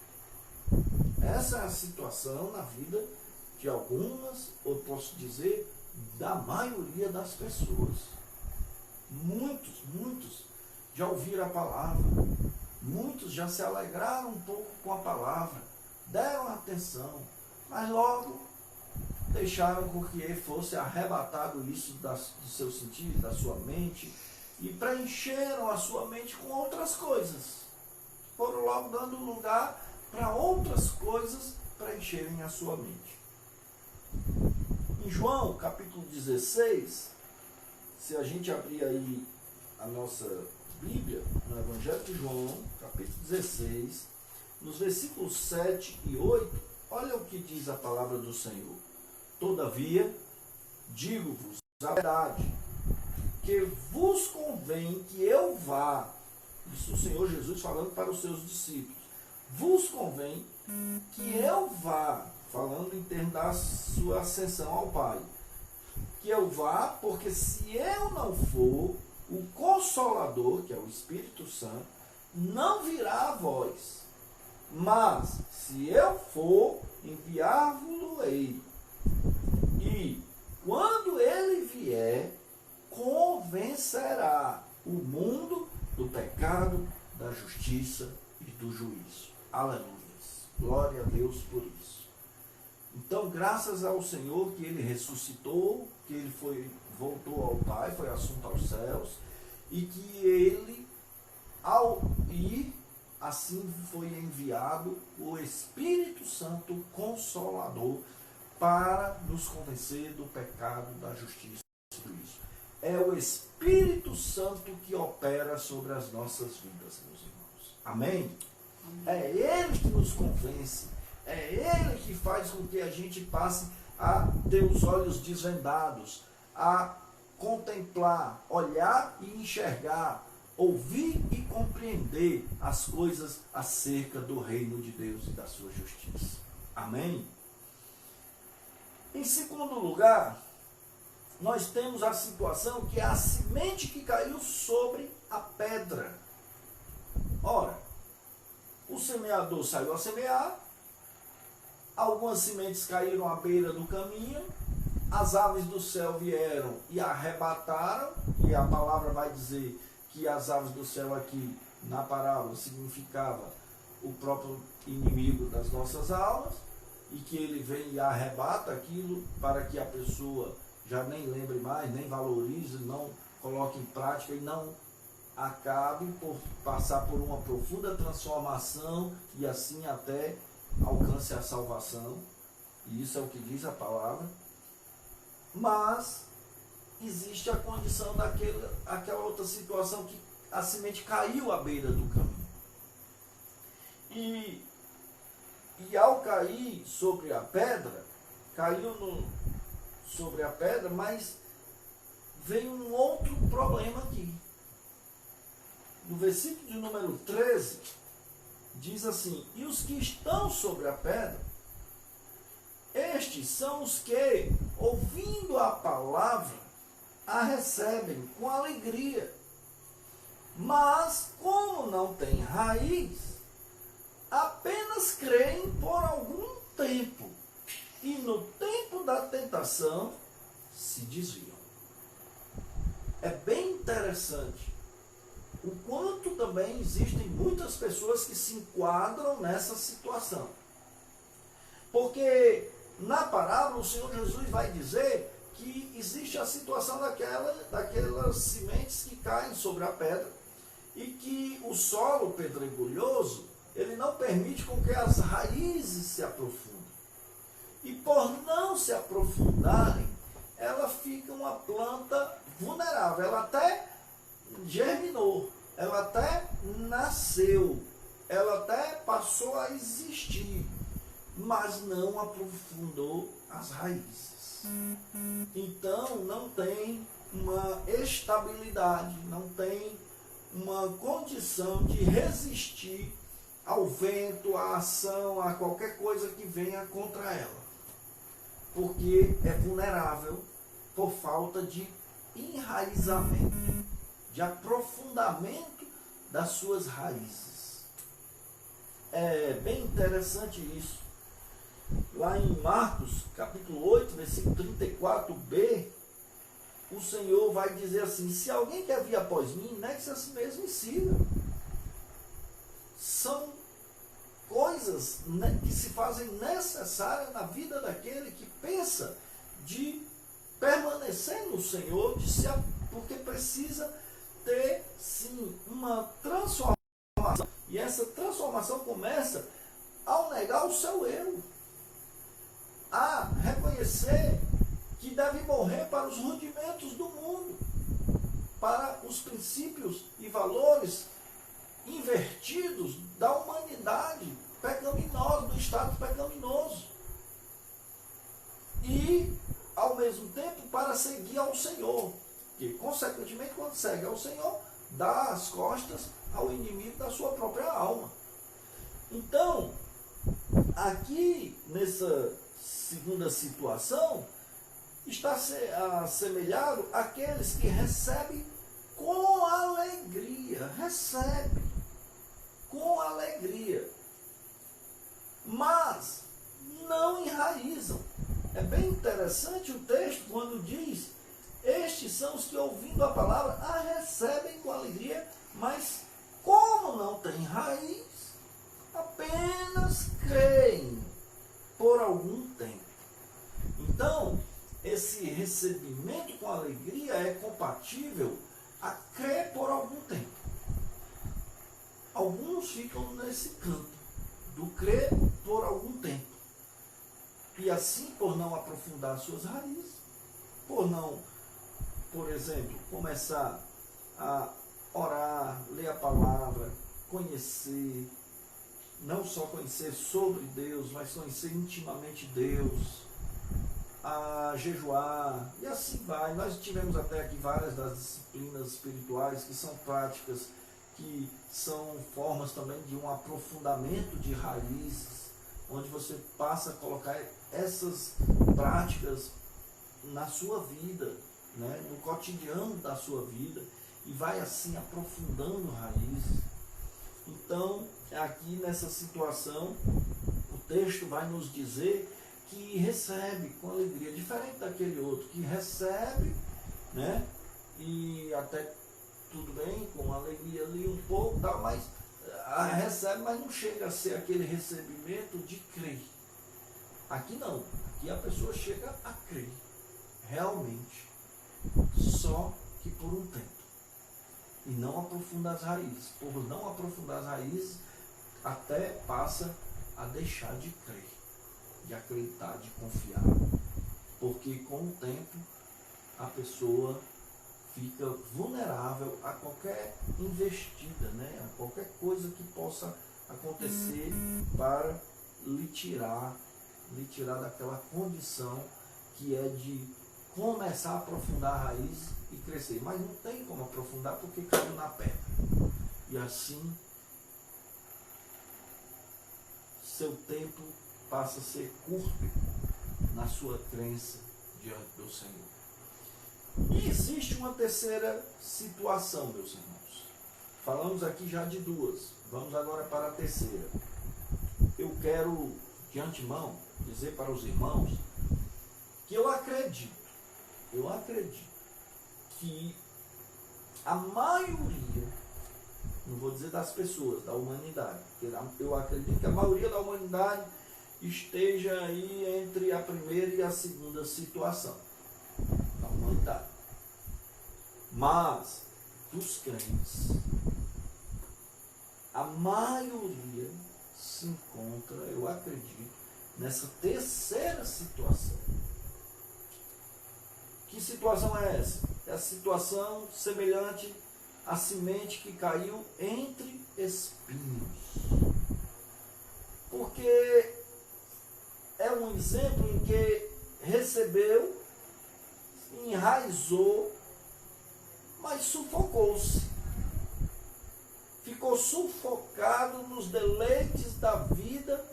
Essa é a situação na vida de algumas, ou posso dizer, da maioria das pessoas. Muitos já ouviram a palavra, muitos já se alegraram um pouco com a palavra, deram atenção, mas logo deixaram com que fosse arrebatado isso do seu sentido, da sua mente, e preencheram a sua mente com outras coisas. Foram logo dando lugar para outras coisas preencherem a sua mente. Em João, capítulo 16, se a gente abrir aí a nossa Bíblia, no Evangelho de João, capítulo 16, nos versículos 7 e 8, olha o que diz a palavra do Senhor. Todavia, digo-vos a verdade, que vos convém que eu vá. Isso o Senhor Jesus falando para os seus discípulos. Vos convém que eu vá, falando em termos da sua ascensão ao Pai. Que eu vá, porque se eu não for, o Consolador, que é o Espírito Santo, não virá a vós. Mas, se eu for, enviar-vos-ei. E, quando ele vier, convencerá o mundo do pecado, da justiça e do juízo. Aleluia. Glória a Deus por isso. Então, graças ao Senhor que ele ressuscitou, que ele voltou ao Pai, foi assunto aos céus, e que ele, ao ir, assim foi enviado o Espírito Santo Consolador para nos convencer do pecado, da justiça e do juízo. É o Espírito Santo que opera sobre as nossas vidas, meus irmãos. Amém? É Ele que nos convence, é Ele que faz com que a gente passe a ter os olhos desvendados, a contemplar, olhar e enxergar, ouvir e compreender as coisas acerca do reino de Deus e da sua justiça. Amém? Em segundo lugar, nós temos a situação que é a semente que caiu sobre a pedra. Ora, o semeador saiu a semear, algumas sementes caíram à beira do caminho, as aves do céu vieram e arrebataram, e a palavra vai dizer que as aves do céu aqui, na parábola, significava o próprio inimigo das nossas almas, e que ele vem e arrebata aquilo para que a pessoa já nem lembre mais, nem valorize, não coloque em prática e não acabe por passar por uma profunda transformação e assim até alcance a salvação. E isso é o que diz a palavra. Mas existe a condição daquela outra situação que a semente caiu à beira do caminho. E ao cair sobre a pedra, caiu sobre a pedra, mas vem um outro problema aqui. No versículo de número 13, diz assim: e os que estão sobre a pedra, estes são os que, ouvindo a palavra, a recebem com alegria. Mas, como não tem raiz, apenas creem por algum tempo, e no tempo da tentação se desviam. É bem interessante o quanto também existem muitas pessoas que se enquadram nessa situação. Porque na parábola o Senhor Jesus vai dizer que existe a situação daquelas sementes que caem sobre a pedra e que o solo pedregulhoso, ele não permite com que as raízes se aprofundem. E por não se aprofundarem, ela fica uma planta vulnerável. Ela até germinou, ela até nasceu, ela até passou a existir, mas não aprofundou as raízes. Então não tem uma estabilidade, não tem uma condição de resistir ao vento, à ação, a qualquer coisa que venha contra ela. Porque é vulnerável por falta de enraizamento, de aprofundamento das suas raízes. É bem interessante isso. Lá em Marcos, capítulo 8, versículo 34b, o Senhor vai dizer assim: se alguém quer vir após mim, negue-se a si mesmo e siga. São coisas que se fazem necessárias na vida daquele que pensa de permanecer no Senhor, porque precisa ter, sim, uma transformação. E essa transformação começa ao negar o seu eu, a reconhecer que deve morrer para os rudimentos do mundo, para os princípios e valores invertidos da humanidade pecaminosa, do estado pecaminoso. E, ao mesmo tempo, para seguir ao Senhor, que, consequentemente, quando segue ao Senhor, dá as costas ao inimigo da sua própria alma. Então, aqui, nessa segunda situação, está assemelhado àqueles que recebem com alegria, recebem com alegria, mas não enraizam. É bem interessante o texto quando diz: estes são os que, ouvindo a palavra, a recebem com alegria, mas como não tem raiz, apenas creem por algum tempo. Então, esse recebimento com alegria é compatível a crer por algum tempo. Alguns ficam nesse campo do crer por algum tempo. E assim, por não aprofundar suas raízes, por não, por exemplo, começar a orar, ler a palavra, conhecer, não só conhecer sobre Deus, mas conhecer intimamente Deus, a jejuar, e assim vai. Nós tivemos até aqui várias das disciplinas espirituais que são práticas, que são formas também de um aprofundamento de raízes, onde você passa a colocar essas práticas na sua vida, né, no cotidiano da sua vida, e vai assim aprofundando raízes. Então, aqui nessa situação, o texto vai nos dizer que recebe com alegria, diferente daquele outro que recebe, né, e até tudo bem, com alegria ali um pouco, tá, mas recebe, mas não chega a ser aquele recebimento de crer. Aqui não, aqui a pessoa chega a crer, realmente, só que por um tempo, e não aprofunda as raízes. Por não aprofundar as raízes, até passa a deixar de crer, de acreditar, de confiar, porque com o tempo a pessoa fica vulnerável a qualquer investida, né? A qualquer coisa que possa acontecer para lhe tirar lhe tirar daquela condição que é de começar a aprofundar a raiz e crescer. Mas não tem como aprofundar porque caiu na pedra. E assim, seu tempo passa a ser curto na sua crença diante do Senhor. E existe uma terceira situação, meus irmãos. Falamos aqui já de duas. Vamos agora para a terceira. Eu quero, de antemão, dizer para os irmãos que eu acredito que a maioria, não vou dizer das pessoas, da humanidade, eu acredito que a maioria da humanidade esteja aí entre a primeira e a segunda situação da humanidade. Mas, dos crentes, a maioria se encontra, eu acredito, nessa terceira situação. Que situação é essa? É a situação semelhante à semente que caiu entre espinhos. Porque é um exemplo em que recebeu, enraizou, mas sufocou-se. Ficou sufocado nos deleites da vida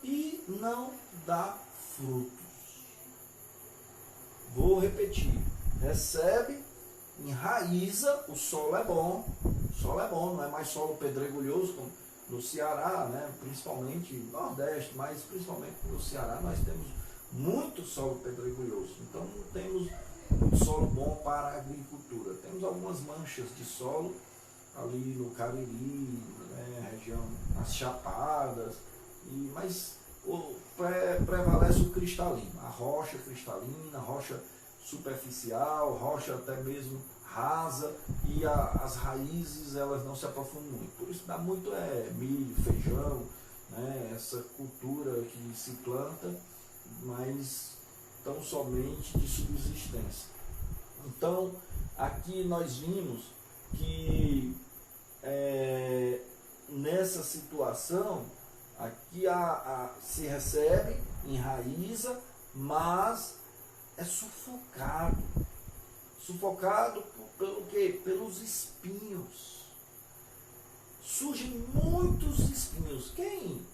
e não dá frutos. Vou repetir. Recebe, enraiza, o solo é bom, não é mais solo pedregulhoso como no Ceará, né? Principalmente no Nordeste, mas principalmente no Ceará nós temos muito solo pedregulhoso. Então não temos um solo bom para a agricultura. Temos algumas manchas de solo ali no Cariri, né, região, nas Chapadas, mas prevalece o cristalino, a rocha cristalina, rocha superficial, rocha até mesmo rasa, e as raízes elas não se aprofundam muito. Por isso dá muito milho, feijão, né, essa cultura que se planta, mas tão somente de subsistência. Então, aqui nós vimos que nessa situação, aqui se recebe, enraiza, mas é sufocado. Sufocado pelo quê? Pelos espinhos. Surgem muitos espinhos. Quem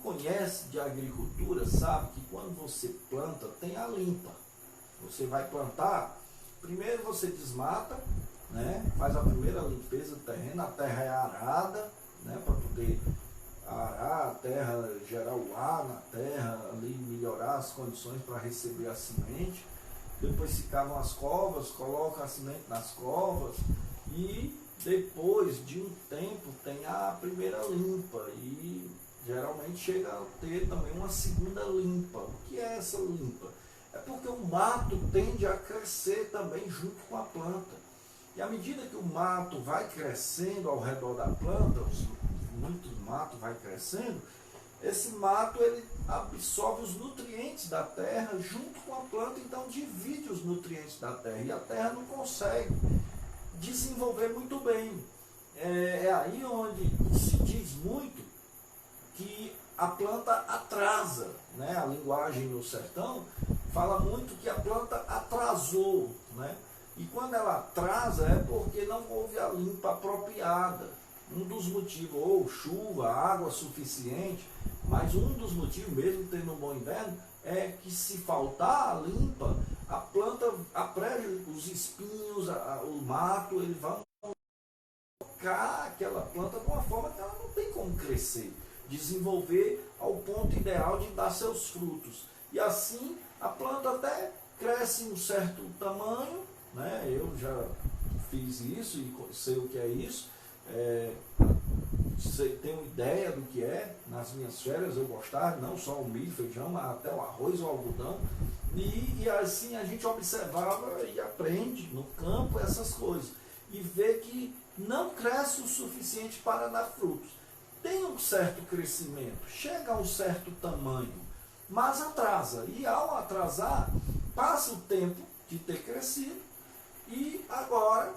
conhece de agricultura sabe que quando você planta, tem a limpa. Você vai plantar, primeiro você desmata, né? Faz a primeira limpeza do terreno, a terra é arada, né? Para poder arar a terra, gerar o ar na terra, ali melhorar as condições para receber a semente. Depois se cavam as covas, coloca a semente nas covas e depois de um tempo tem a primeira limpa e geralmente chega a ter também uma segunda limpa. O que é essa limpa? É porque o mato tende a crescer também junto com a planta. E à medida que o mato vai crescendo ao redor da planta, muito mato vai crescendo, esse mato ele absorve os nutrientes da terra junto com a planta, então divide os nutrientes da terra e a terra não consegue desenvolver muito bem. É aí onde se diz muito que a planta atrasa, né? A linguagem no sertão fala muito que a planta atrasou, né? E quando ela atrasa é porque não houve a limpa apropriada. Um dos motivos, ou chuva, água suficiente, mas um dos motivos, mesmo tendo um bom inverno, é que se faltar a limpa, a planta, os espinhos, o mato, ele vai tocar aquela planta de uma forma que ela não tem como crescer, desenvolver ao ponto ideal de dar seus frutos. E assim, a planta até cresce em um certo tamanho, né? Eu já fiz isso e sei o que é isso. Tenho ideia do que é. Nas minhas férias eu gostava, não só o milho, feijão, mas até o arroz, o algodão, e assim a gente observava e aprende no campo essas coisas e vê que não cresce o suficiente para dar frutos. Tem um certo crescimento, chega a um certo tamanho, mas atrasa, e ao atrasar passa o tempo de ter crescido e agora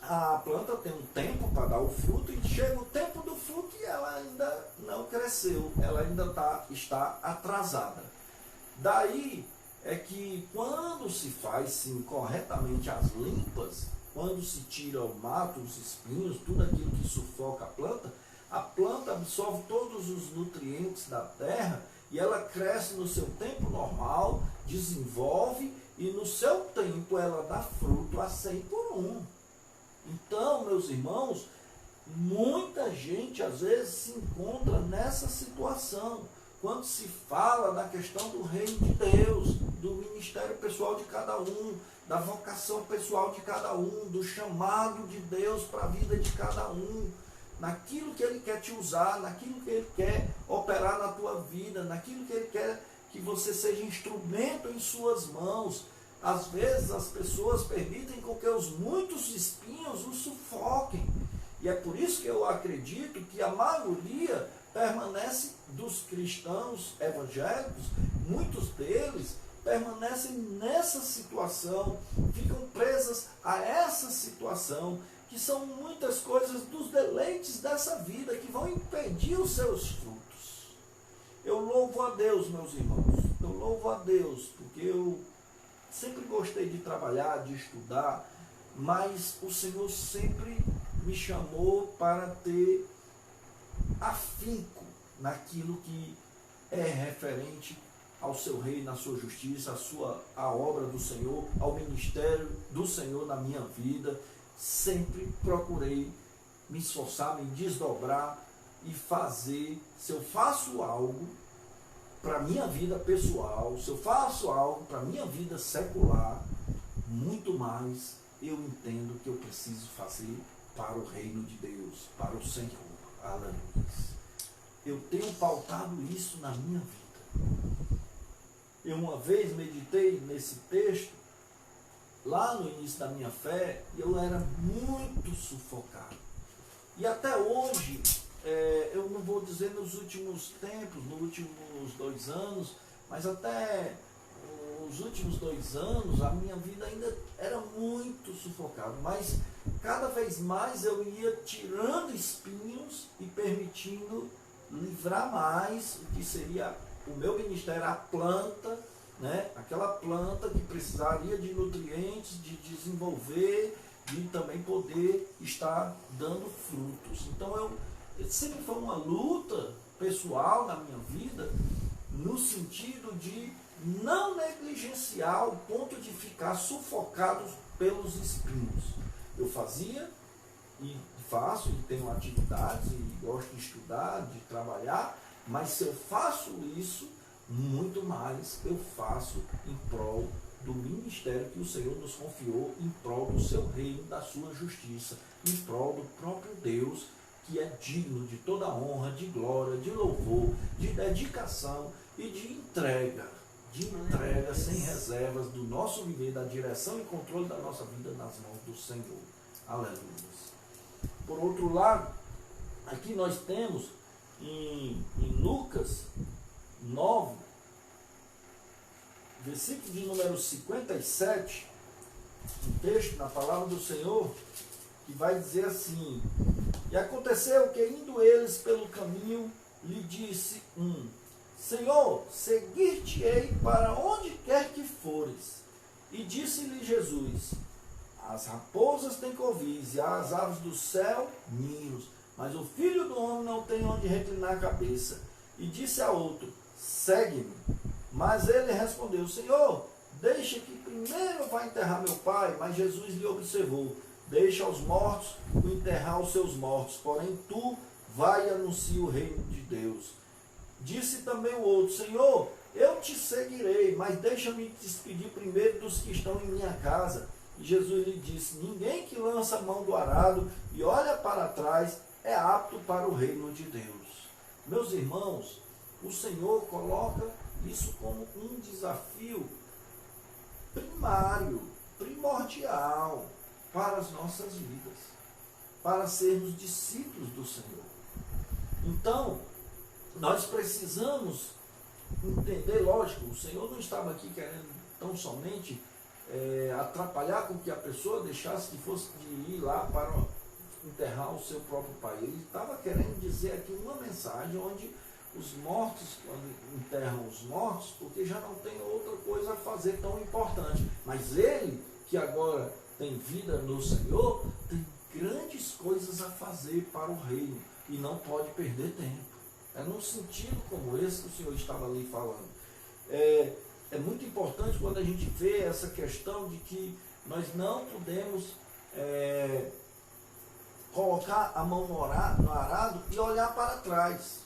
a planta tem um tempo para dar o fruto e chega o tempo do fruto e ela ainda não cresceu, ela ainda está atrasada. Daí é que quando se faz sim corretamente as limpas, quando se tira o mato, os espinhos, tudo aquilo que sufoca a planta absorve todos os nutrientes da terra e ela cresce no seu tempo normal, desenvolve e no seu tempo ela dá fruto a 100 por 1. Então, meus irmãos, muita gente às vezes se encontra nessa situação. Quando se fala da questão do reino de Deus, do ministério pessoal de cada um, da vocação pessoal de cada um, do chamado de Deus para a vida de cada um, naquilo que Ele quer te usar, naquilo que Ele quer operar na tua vida, naquilo que Ele quer que você seja instrumento em suas mãos. Às vezes as pessoas permitem com que os muitos espinhos os sufoquem. E é por isso que eu acredito que a maioria permanece dos cristãos evangélicos, muitos deles permanecem nessa situação, ficam presas a essa situação, que são muitas coisas dos deleites dessa vida que vão impedir os seus frutos. Eu louvo a Deus, meus irmãos, eu louvo a Deus, porque eu sempre gostei de trabalhar, de estudar, mas o Senhor sempre me chamou para ter afinco naquilo que é referente ao seu reino, à sua justiça, à obra do Senhor, ao ministério do Senhor na minha vida. Sempre procurei me esforçar, me desdobrar e fazer. Se eu faço algo para a minha vida pessoal, se eu faço algo para a minha vida secular, muito mais eu entendo que eu preciso fazer para o reino de Deus, para o Senhor. Aleluia. Eu tenho pautado isso na minha vida. Eu uma vez meditei nesse texto, lá no início da minha fé, e eu era muito sufocado. E até hoje, eu não vou dizer nos últimos tempos, nos últimos 2 anos, mas até os últimos 2 anos, a minha vida ainda era muito sufocada. Mas cada vez mais eu ia tirando espinhos e permitindo livrar mais o que seria o meu ministério, a planta, né? Aquela planta que precisaria de nutrientes, de desenvolver e também poder estar dando frutos. Então sempre foi uma luta pessoal na minha vida, no sentido de não negligenciar o ponto de ficar sufocado pelos espinhos. Eu fazia e faço e tenho atividades e gosto de estudar, de trabalhar, mas se eu faço isso, muito mais eu faço em prol do ministério que o Senhor nos confiou, em prol do seu reino, da sua justiça, em prol do próprio Deus, que é digno de toda honra, de glória, de louvor, de dedicação e de entrega sem reservas do nosso viver, da direção e controle da nossa vida nas mãos do Senhor. Aleluia. Por outro lado, aqui nós temos em Lucas 9, versículo de número 57, um texto na palavra do Senhor, que vai dizer assim: e aconteceu que, indo eles pelo caminho, lhe disse um: Senhor, seguir-te-ei para onde quer que fores. E disse-lhe Jesus: as raposas têm covis e as aves do céu ninhos, mas o Filho do Homem não tem onde reclinar a cabeça. E disse a outro: segue-me. Mas ele respondeu: Senhor, deixa que primeiro vá enterrar meu pai. Mas Jesus lhe observou: deixa os mortos enterrar os seus mortos, porém tu vai e anuncia o reino de Deus. Disse também o outro: Senhor, eu te seguirei, mas deixa-me despedir primeiro dos que estão em minha casa. E Jesus lhe disse: ninguém que lança a mão do arado e olha para trás é apto para o reino de Deus. Meus irmãos, o Senhor coloca isso como um desafio primário, primordial para as nossas vidas, para sermos discípulos do Senhor. Então, nós precisamos entender, lógico, o Senhor não estava aqui querendo tão somente atrapalhar com que a pessoa deixasse de ir lá para enterrar o seu próprio pai. Ele estava querendo dizer aqui uma mensagem onde os mortos, quando enterram os mortos, porque já não tem outra coisa a fazer tão importante. Mas ele, que agora tem vida no Senhor, tem grandes coisas a fazer para o reino e não pode perder tempo. É num sentido como esse que o Senhor estava ali falando. É muito importante quando a gente vê essa questão de que nós não podemos colocar a mão no arado e olhar para trás.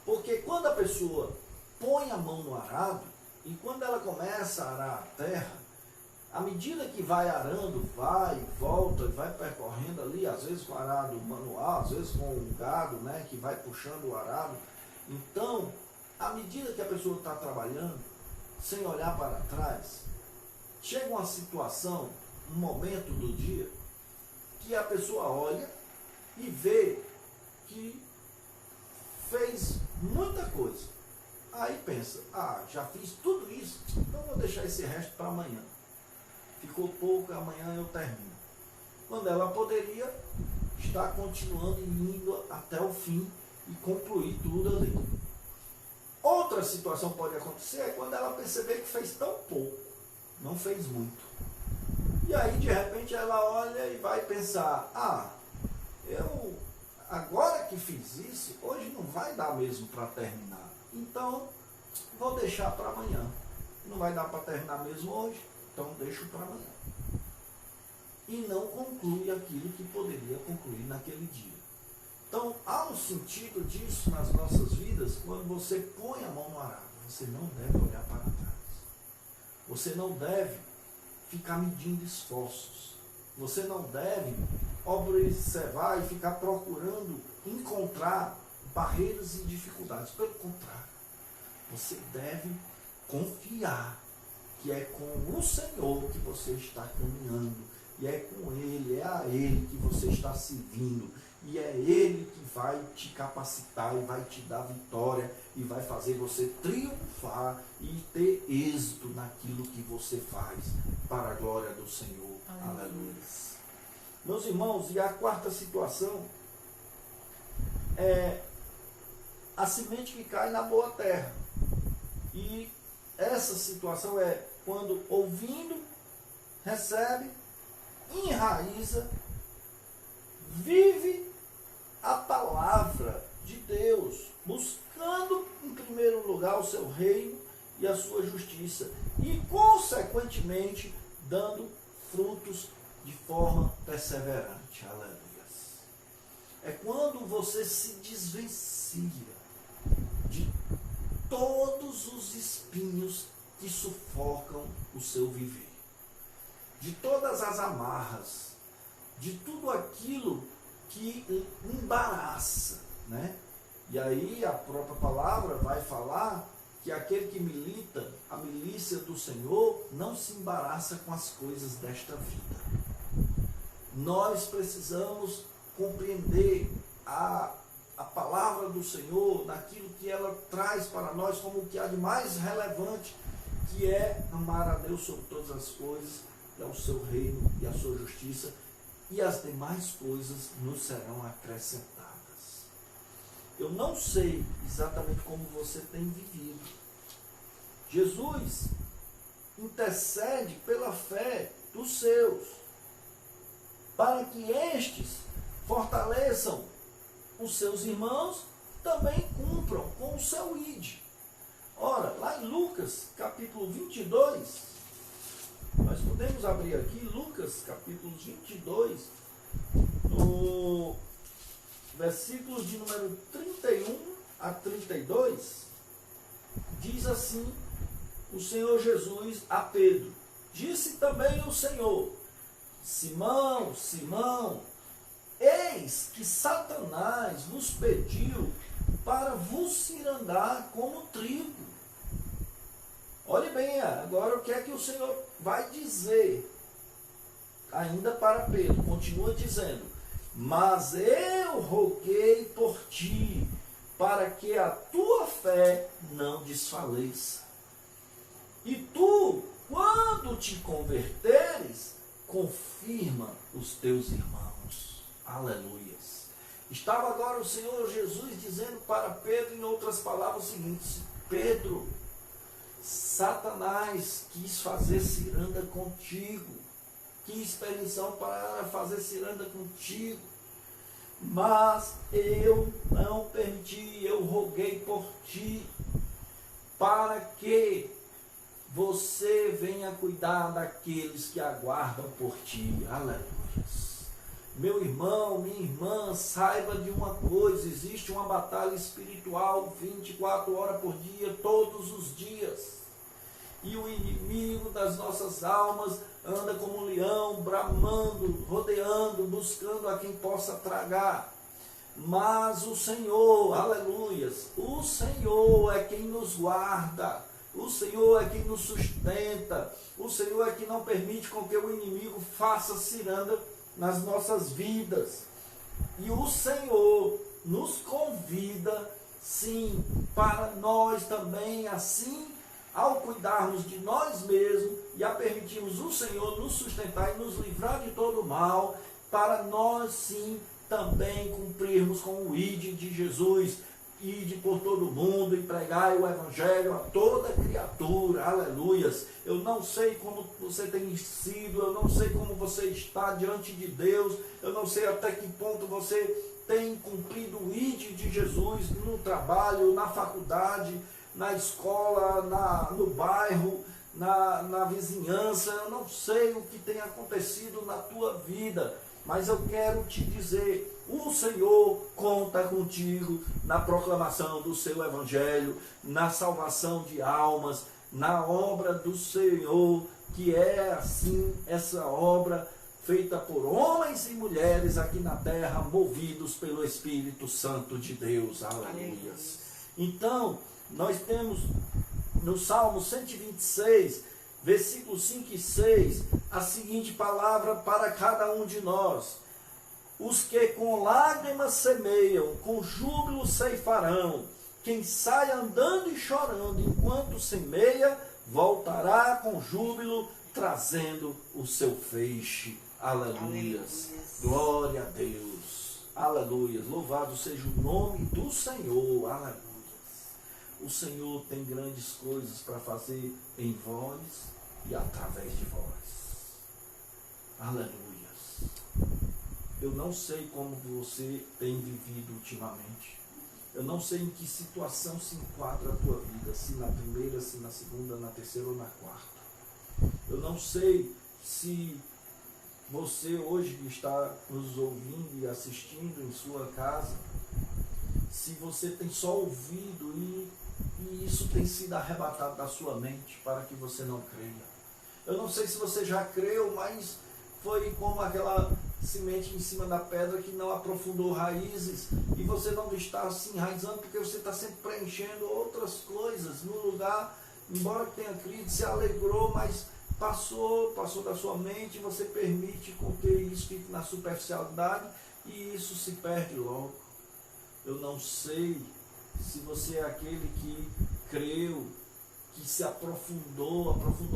Porque quando a pessoa põe a mão no arado e quando ela começa a arar a terra, à medida que vai arando, vai, volta, vai percorrendo ali, às vezes com arado manual, às vezes com um gado, né, que vai puxando o arado. Então, à medida que a pessoa está trabalhando, sem olhar para trás, chega uma situação, um momento do dia, que a pessoa olha e vê que fez muita coisa. Aí pensa, já fiz tudo isso, então vou deixar esse resto para amanhã. Ficou pouco, amanhã eu termino. Quando ela poderia estar continuando e indo até o fim e concluir tudo ali. Outra situação pode acontecer é quando ela perceber que fez tão pouco, não fez muito. E aí de repente ela olha e vai pensar, eu agora que fiz isso, hoje não vai dar mesmo para terminar. Então vou deixar para amanhã. Não vai dar para terminar mesmo hoje, então deixo para amanhã. E não conclui aquilo que poderia concluir naquele dia. Então, há um sentido disso nas nossas vidas quando você põe a mão no arado. Você não deve olhar para trás. Você não deve ficar medindo esforços. Você não deve observar e ficar procurando encontrar barreiras e dificuldades. Pelo contrário, você deve confiar que é com o Senhor que você está caminhando. E é com Ele, é a Ele que você está servindo. E é Ele que vai te capacitar e vai te dar vitória e vai fazer você triunfar e ter êxito naquilo que você faz para a glória do Senhor. Aleluia. Meus irmãos, e a quarta situação é a semente que cai na boa terra. E essa situação é quando ouvindo, recebe, enraiza, vive a palavra de Deus, buscando em primeiro lugar o seu reino e a sua justiça e consequentemente dando frutos de forma perseverante. Aleluia. É quando você se desvencilha de todos os espinhos que sufocam o seu viver, de todas as amarras, de tudo aquilo que embaraça, né? E aí a própria palavra vai falar que aquele que milita a milícia do Senhor não se embaraça com as coisas desta vida. Nós precisamos compreender a palavra do Senhor naquilo que ela traz para nós como o que há de mais relevante, que é amar a Deus sobre todas as coisas, e ao seu reino e a sua justiça, e as demais coisas nos serão acrescentadas. Eu não sei exatamente como você tem vivido. Jesus intercede pela fé dos seus, para que estes fortaleçam os seus irmãos, também cumpram com o seu id. Ora, lá em Lucas, capítulo 22, nós podemos abrir aqui Lucas, capítulo 22, no versículos de número 31 a 32, diz assim o Senhor Jesus a Pedro: disse também o Senhor: Simão, Simão, eis que Satanás vos pediu para vos cirandar como trigo. Olhe bem, agora o que é que o Senhor vai dizer ainda para Pedro? Continua dizendo: mas eu roguei por ti, para que a tua fé não desfaleça. E tu quando te converteres, confirma os teus irmãos. Aleluias. Estava agora o Senhor Jesus dizendo para Pedro, em outras palavras, o seguinte: Pedro, Satanás quis fazer ciranda contigo, quis permissão para fazer ciranda contigo, mas eu não permiti, eu roguei por ti, para que você venha cuidar daqueles que aguardam por ti. Aleluia. Meu irmão, minha irmã, saiba de uma coisa: existe uma batalha espiritual 24 horas por dia, todos os dias. E o inimigo das nossas almas anda como um leão, bramando, rodeando, buscando a quem possa tragar. Mas o Senhor, aleluias, o Senhor é quem nos guarda, o Senhor é quem nos sustenta, o Senhor é quem não permite com que o inimigo faça ciranda nas nossas vidas. E o Senhor nos convida, sim, para nós também, assim, ao cuidarmos de nós mesmos e a permitirmos o Senhor nos sustentar e nos livrar de todo mal, para nós, sim, também cumprirmos com o ide de Jesus. Ide por todo mundo e pregai o Evangelho a toda criatura. Aleluias. Eu não sei como você tem sido, eu não sei como você está diante de Deus, eu não sei até que ponto você tem cumprido o ide de Jesus no trabalho, na faculdade, na escola, no bairro, na vizinhança. Eu não sei o que tem acontecido na tua vida, mas eu quero te dizer: o Senhor conta contigo na proclamação do seu Evangelho, na salvação de almas, na obra do Senhor, que é assim, essa obra feita por homens e mulheres aqui na terra, movidos pelo Espírito Santo de Deus. Aleluia. Então, nós temos no Salmo 126, versículos 5 e 6, a seguinte palavra para cada um de nós: os que com lágrimas semeiam, com júbilo ceifarão. Quem sai andando e chorando enquanto semeia, voltará com júbilo, trazendo o seu feixe. Aleluias. Glória a Deus. Aleluias. Louvado seja o nome do Senhor. Aleluias. O Senhor tem grandes coisas para fazer em vós e através de vós. Aleluias. Eu não sei como você tem vivido ultimamente. Eu não sei em que situação se enquadra a tua vida, se na primeira, se na segunda, na terceira ou na quarta. Eu não sei se você hoje está nos ouvindo e assistindo em sua casa, se você tem só ouvido e isso tem sido arrebatado da sua mente para que você não creia. Eu não sei se você já creu, mas foi como aquela semente em cima da pedra que não aprofundou raízes, e você não está se enraizando porque você está sempre preenchendo outras coisas no lugar. Embora tenha crido, se alegrou, mas passou da sua mente, e você permite com que isso fique na superficialidade e isso se perde logo. Eu não sei se você é aquele que creu, que se aprofundou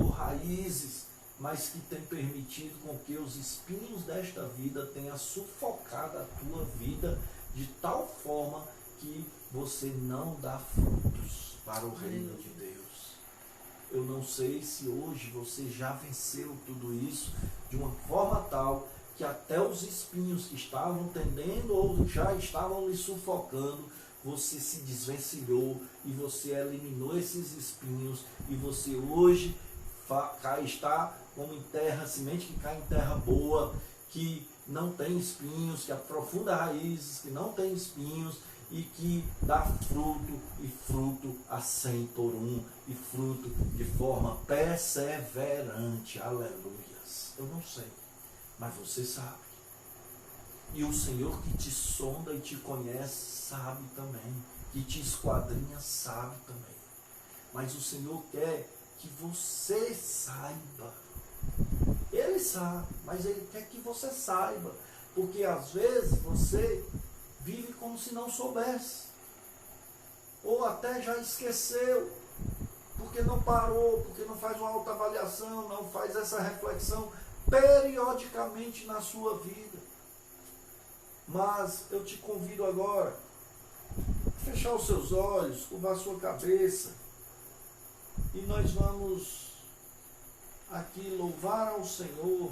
raízes, mas que tem permitido com que os espinhos desta vida tenham sufocado a tua vida de tal forma que você não dá frutos para o reino de Deus. Eu não sei se hoje você já venceu tudo isso de uma forma tal que até os espinhos que estavam tendendo ou já estavam lhe sufocando, você se desvencilhou e você eliminou esses espinhos, e você hoje está como em terra, semente que cai em terra boa, que não tem espinhos, que aprofunda raízes, que não tem espinhos e que dá fruto, e fruto a 100 por 1, e fruto de forma perseverante. Aleluias. Eu não sei, mas você sabe. E o Senhor que te sonda e te conhece sabe também, que te esquadrinha sabe também. Mas o Senhor quer que você saiba. Ele sabe, mas Ele quer que você saiba, porque às vezes você vive como se não soubesse, ou até já esqueceu, porque não parou, porque não faz uma autoavaliação, não faz essa reflexão periodicamente na sua vida. Mas eu te convido agora a fechar os seus olhos, curvar a sua cabeça, e nós vamos aqui louvar ao Senhor.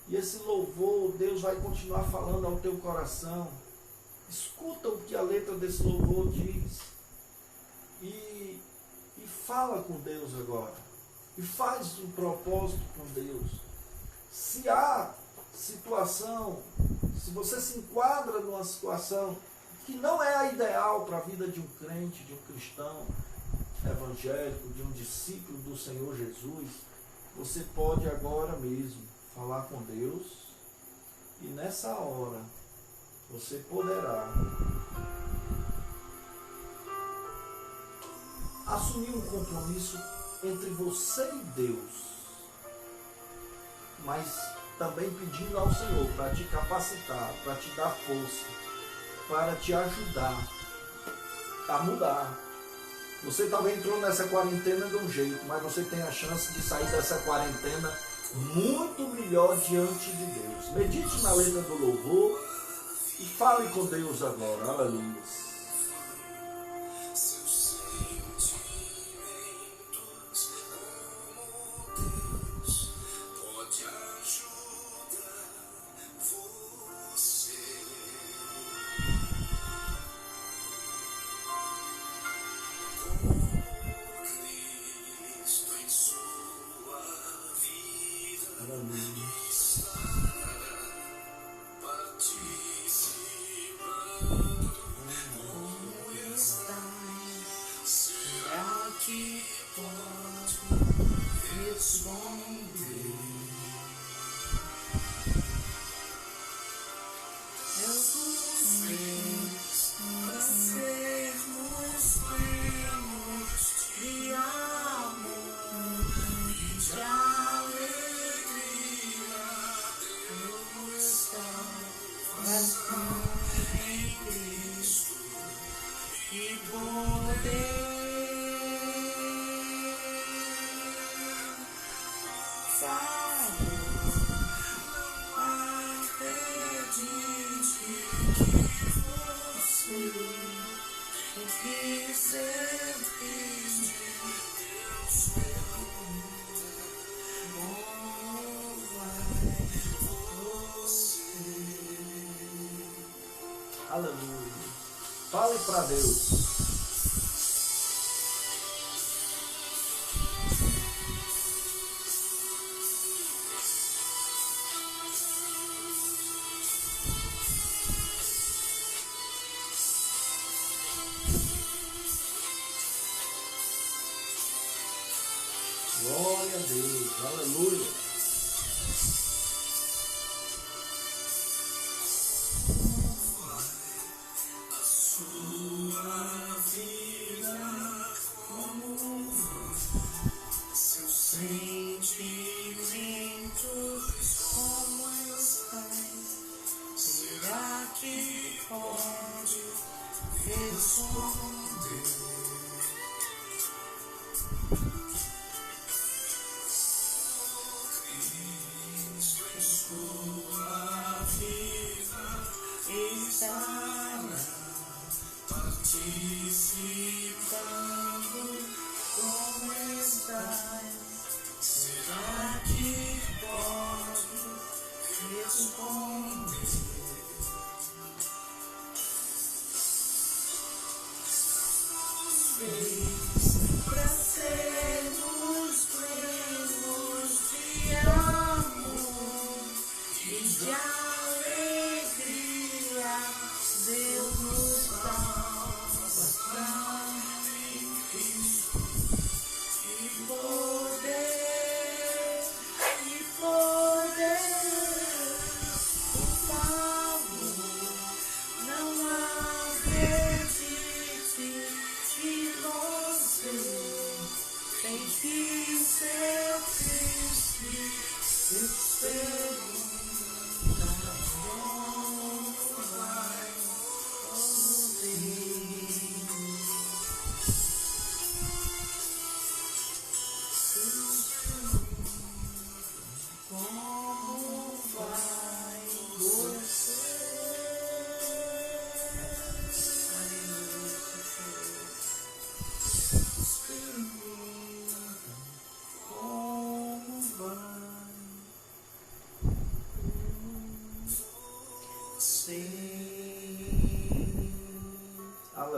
E esse louvor, Deus vai continuar falando ao teu coração. Escuta o que a letra desse louvor diz. E fala com Deus agora. E faz um propósito com Deus. Se há situação, se você se enquadra numa situação que não é a ideal para a vida de um crente, de um cristão evangélico, de um discípulo do Senhor Jesus, você pode agora mesmo falar com Deus, e nessa hora você poderá assumir um compromisso entre você e Deus, mas também pedindo ao Senhor para te capacitar, para te dar força, para te ajudar a mudar. Você talvez entrou nessa quarentena de um jeito, mas você tem a chance de sair dessa quarentena muito melhor diante de Deus. Medite na letra do louvor e fale com Deus agora. Aleluia. Aleluia. Fale para Deus. Glória a Deus. Aleluia.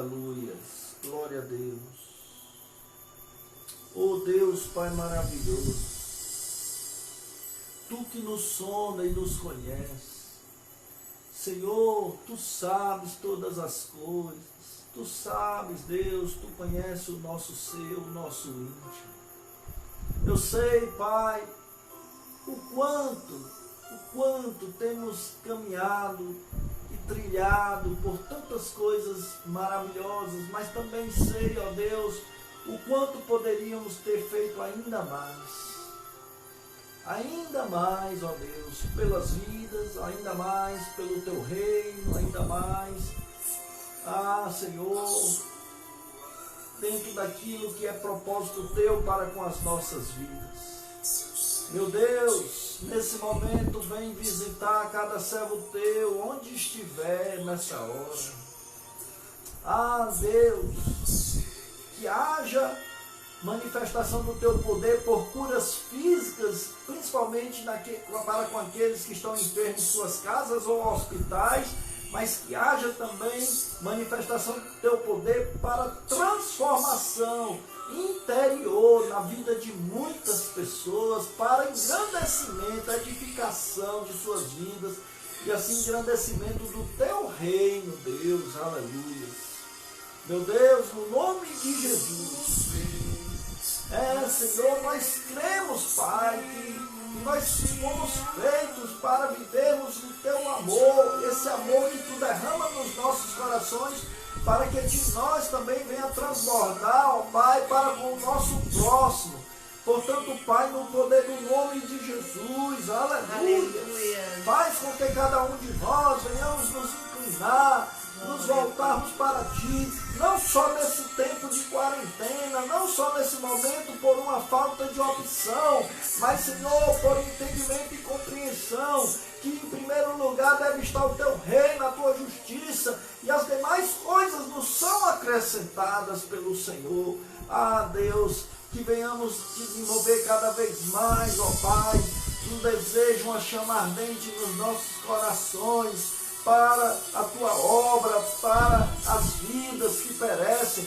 Aleluia. Glória a Deus. Oh Deus, Pai maravilhoso, Tu que nos sonda e nos conhece. Senhor, Tu sabes todas as coisas. Tu sabes, Deus, Tu conheces o nosso ser, o nosso íntimo. Eu sei, Pai, o quanto temos caminhado e trilhado por tantas coisas maravilhosas, mas também sei, ó Deus, o quanto poderíamos ter feito ainda mais, ó Deus, pelas vidas, ainda mais pelo Teu reino, ainda mais, Senhor, dentro daquilo que é propósito Teu para com as nossas vidas. Meu Deus, nesse momento vem visitar cada servo Teu, onde estiver nessa hora. Deus, que haja manifestação do Teu poder por curas físicas, principalmente para com aqueles que estão enfermos em suas casas ou hospitais, mas que haja também manifestação do Teu poder para transformação interior na vida de muitas pessoas, para engrandecimento, edificação de suas vidas e assim engrandecimento do Teu reino, Deus, aleluia. Meu Deus, no nome de Jesus, Senhor, nós cremos, Pai, que nós fomos feitos para vivermos o Teu amor, esse amor que Tu derrama nos nossos corações, para que de nós também venha transbordar, ó Pai, para com o nosso próximo. Portanto, Pai, no poder do nome de Jesus, aleluia, faz com que cada um de nós venhamos nos inclinar, nos voltarmos para Ti, não só nesse tempo de quarentena, não só nesse momento por uma falta de opção, mas, Senhor, por entendimento e compreensão, que em primeiro lugar deve estar o Teu reino, a Tua justiça, e as demais coisas nos são acrescentadas pelo Senhor. Deus, que venhamos desenvolver cada vez mais, ó Pai, um desejo, uma chama ardente nos nossos corações, para a Tua obra, para as vidas que perecem.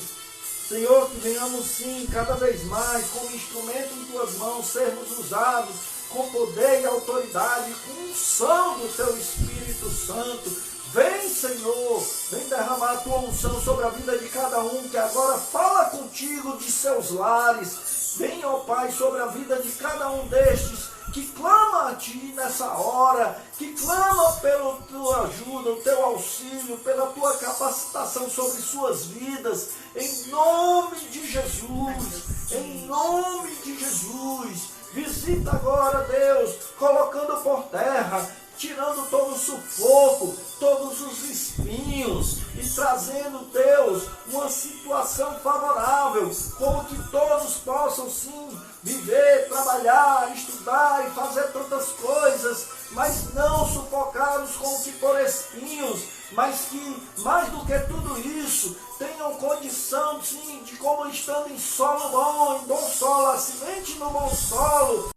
Senhor, que venhamos sim, cada vez mais, como instrumento em Tuas mãos, sermos usados com poder e autoridade, com unção do Teu Espírito Santo. Vem, Senhor, vem derramar a Tua unção sobre a vida de cada um que agora fala contigo de seus lares. Vem, ó Pai, sobre a vida de cada um destes que clama a Ti nessa hora, que clama pela Tua ajuda, o Teu auxílio, pela Tua capacitação sobre suas vidas, em nome de Jesus, em nome de Jesus. Visita agora, Deus, colocando por terra, tirando todo o sufoco, todos os espinhos e trazendo, Deus, uma situação favorável, como que todos possam sim viver, trabalhar, estudar e fazer tantas coisas, mas não sufocados como que por espinhos, mas que mais do que tudo isso, tenham condição sim de, como estando em solo bom, em bom solo, a semente no bom solo,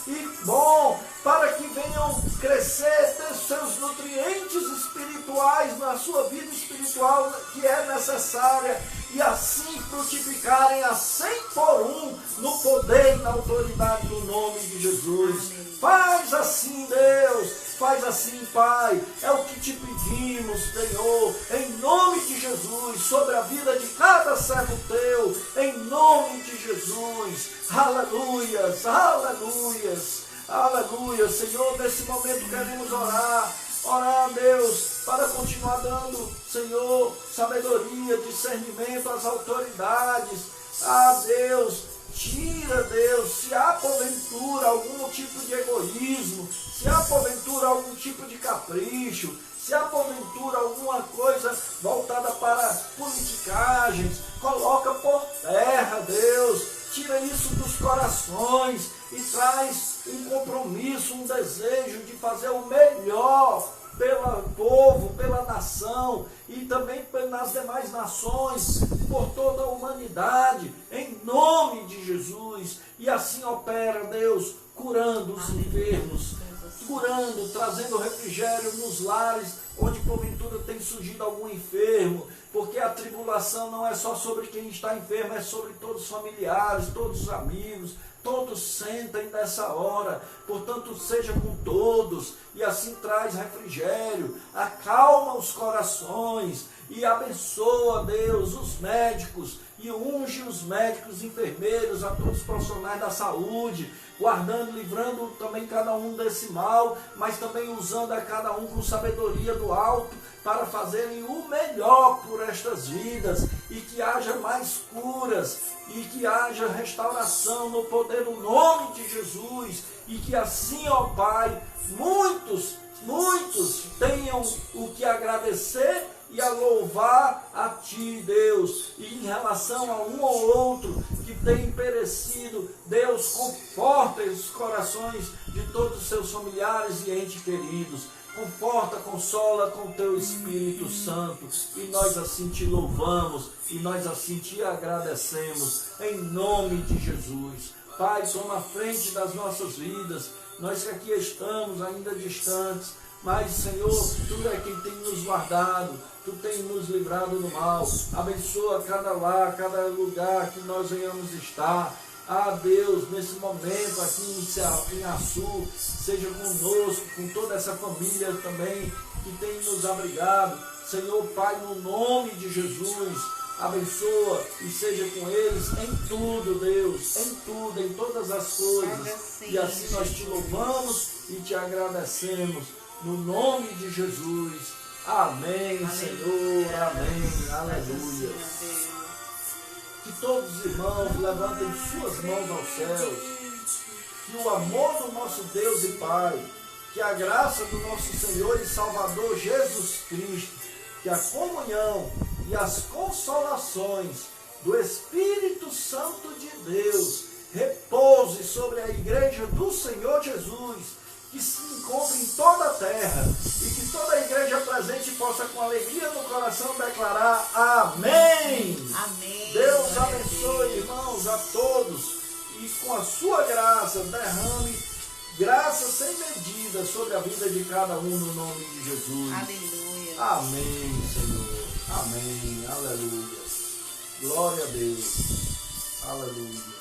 e bom, para que venham crescer, ter seus nutrientes espirituais na sua vida espiritual que é necessária, e assim frutificarem a 100 por 1 no poder e na autoridade do nome de Jesus. Amém. Faz assim, Deus, faz assim, Pai, é o que te pedimos, Senhor, em nome de Jesus, sobre a vida de cada servo Teu, em nome de Jesus. Aleluias, aleluias, aleluia. Senhor, nesse momento queremos orar, Deus, para continuar dando, Senhor, sabedoria, discernimento às autoridades. Deus, tira, Deus, se há porventura algum tipo de egoísmo, se há porventura algum tipo de capricho, se há porventura alguma coisa voltada para politicagens, coloca por terra, Deus. Tira isso dos corações e traz um compromisso, um desejo de fazer o melhor pelo povo, pela nação e também nas demais nações, por toda a humanidade, em nome de Jesus. E assim opera, Deus, curando os enfermos, curando, trazendo refrigério nos lares onde porventura tem surgido algum enfermo. porque a tribulação não é só sobre quem está enfermo, é sobre todos os familiares, todos os amigos, todos sentem nessa hora, portanto seja com todos, e assim traz refrigério, acalma os corações, e abençoa, Deus, os médicos, e unge os médicos, enfermeiros, a todos os profissionais da saúde, guardando, livrando também cada um desse mal, mas também usando a cada um com sabedoria do alto, para fazerem o melhor por estas vidas, e que haja mais curas, e que haja restauração no poder do nome de Jesus, e que assim, ó Pai, muitos tenham o que agradecer e a louvar a Ti, Deus. E em relação a um ou outro que tem perecido, Deus, conforta os corações de todos os seus familiares e entes queridos. Conforta, consola com Teu Espírito Santo, e nós assim Te louvamos, e nós assim Te agradecemos, em nome de Jesus. Pai, toma a frente das nossas vidas, nós que aqui estamos ainda distantes, mas, Senhor, Tu é quem tem nos guardado, Tu tem nos livrado do mal. Abençoa cada lar, cada lugar que nós venhamos estar. Ah, Deus, nesse momento aqui em Açu, seja conosco, com toda essa família também que tem nos abrigado. Senhor Pai, no nome de Jesus, abençoa e seja com eles em tudo, Deus, em tudo, em todas as coisas. E assim nós Te louvamos e Te agradecemos, no nome de Jesus. Amém, amém. Senhor, amém, aleluia. Que todos os irmãos levantem suas mãos aos céus, que o amor do nosso Deus e Pai, que a graça do nosso Senhor e Salvador Jesus Cristo, que a comunhão e as consolações do Espírito Santo de Deus repouse sobre a igreja do Senhor Jesus, que se encontre em toda a terra, e que toda a igreja presente possa com alegria no coração declarar amém. Amém. Deus abençoe, irmãos, a todos, e com a sua graça derrame graça sem medida sobre a vida de cada um, no nome de Jesus. Aleluia. Amém, Senhor. Amém. Aleluia. Glória a Deus. Aleluia.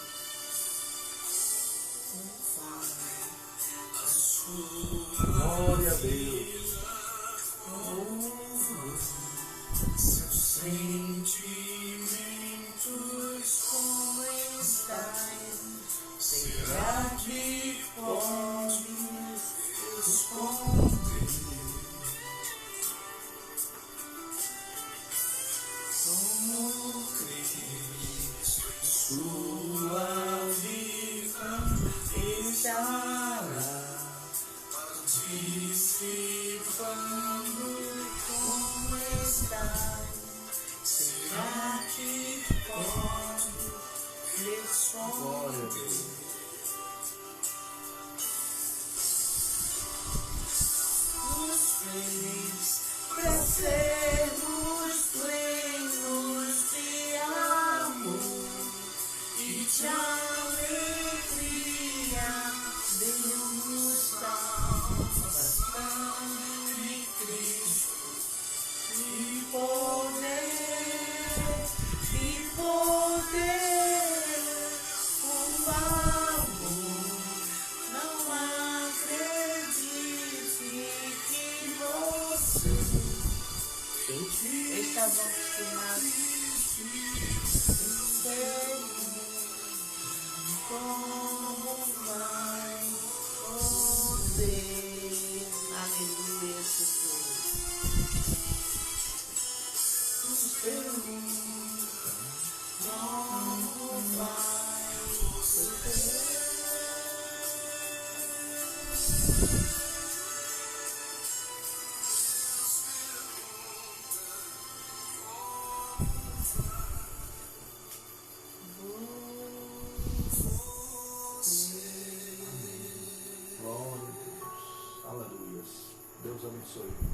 Glória a Deus. Seus sentimentos como estão? Será que podes responder? Como Cristo, sua vida estará dissipando como está. Será que pode responder? Nos fez para sermos plenos de amor e de alegria. Deus estava obstinado, como vai poder? Aleluia, Jesus. Nos pergunta como vai poder? Glória a Deus. Aleluia. Deus abençoe.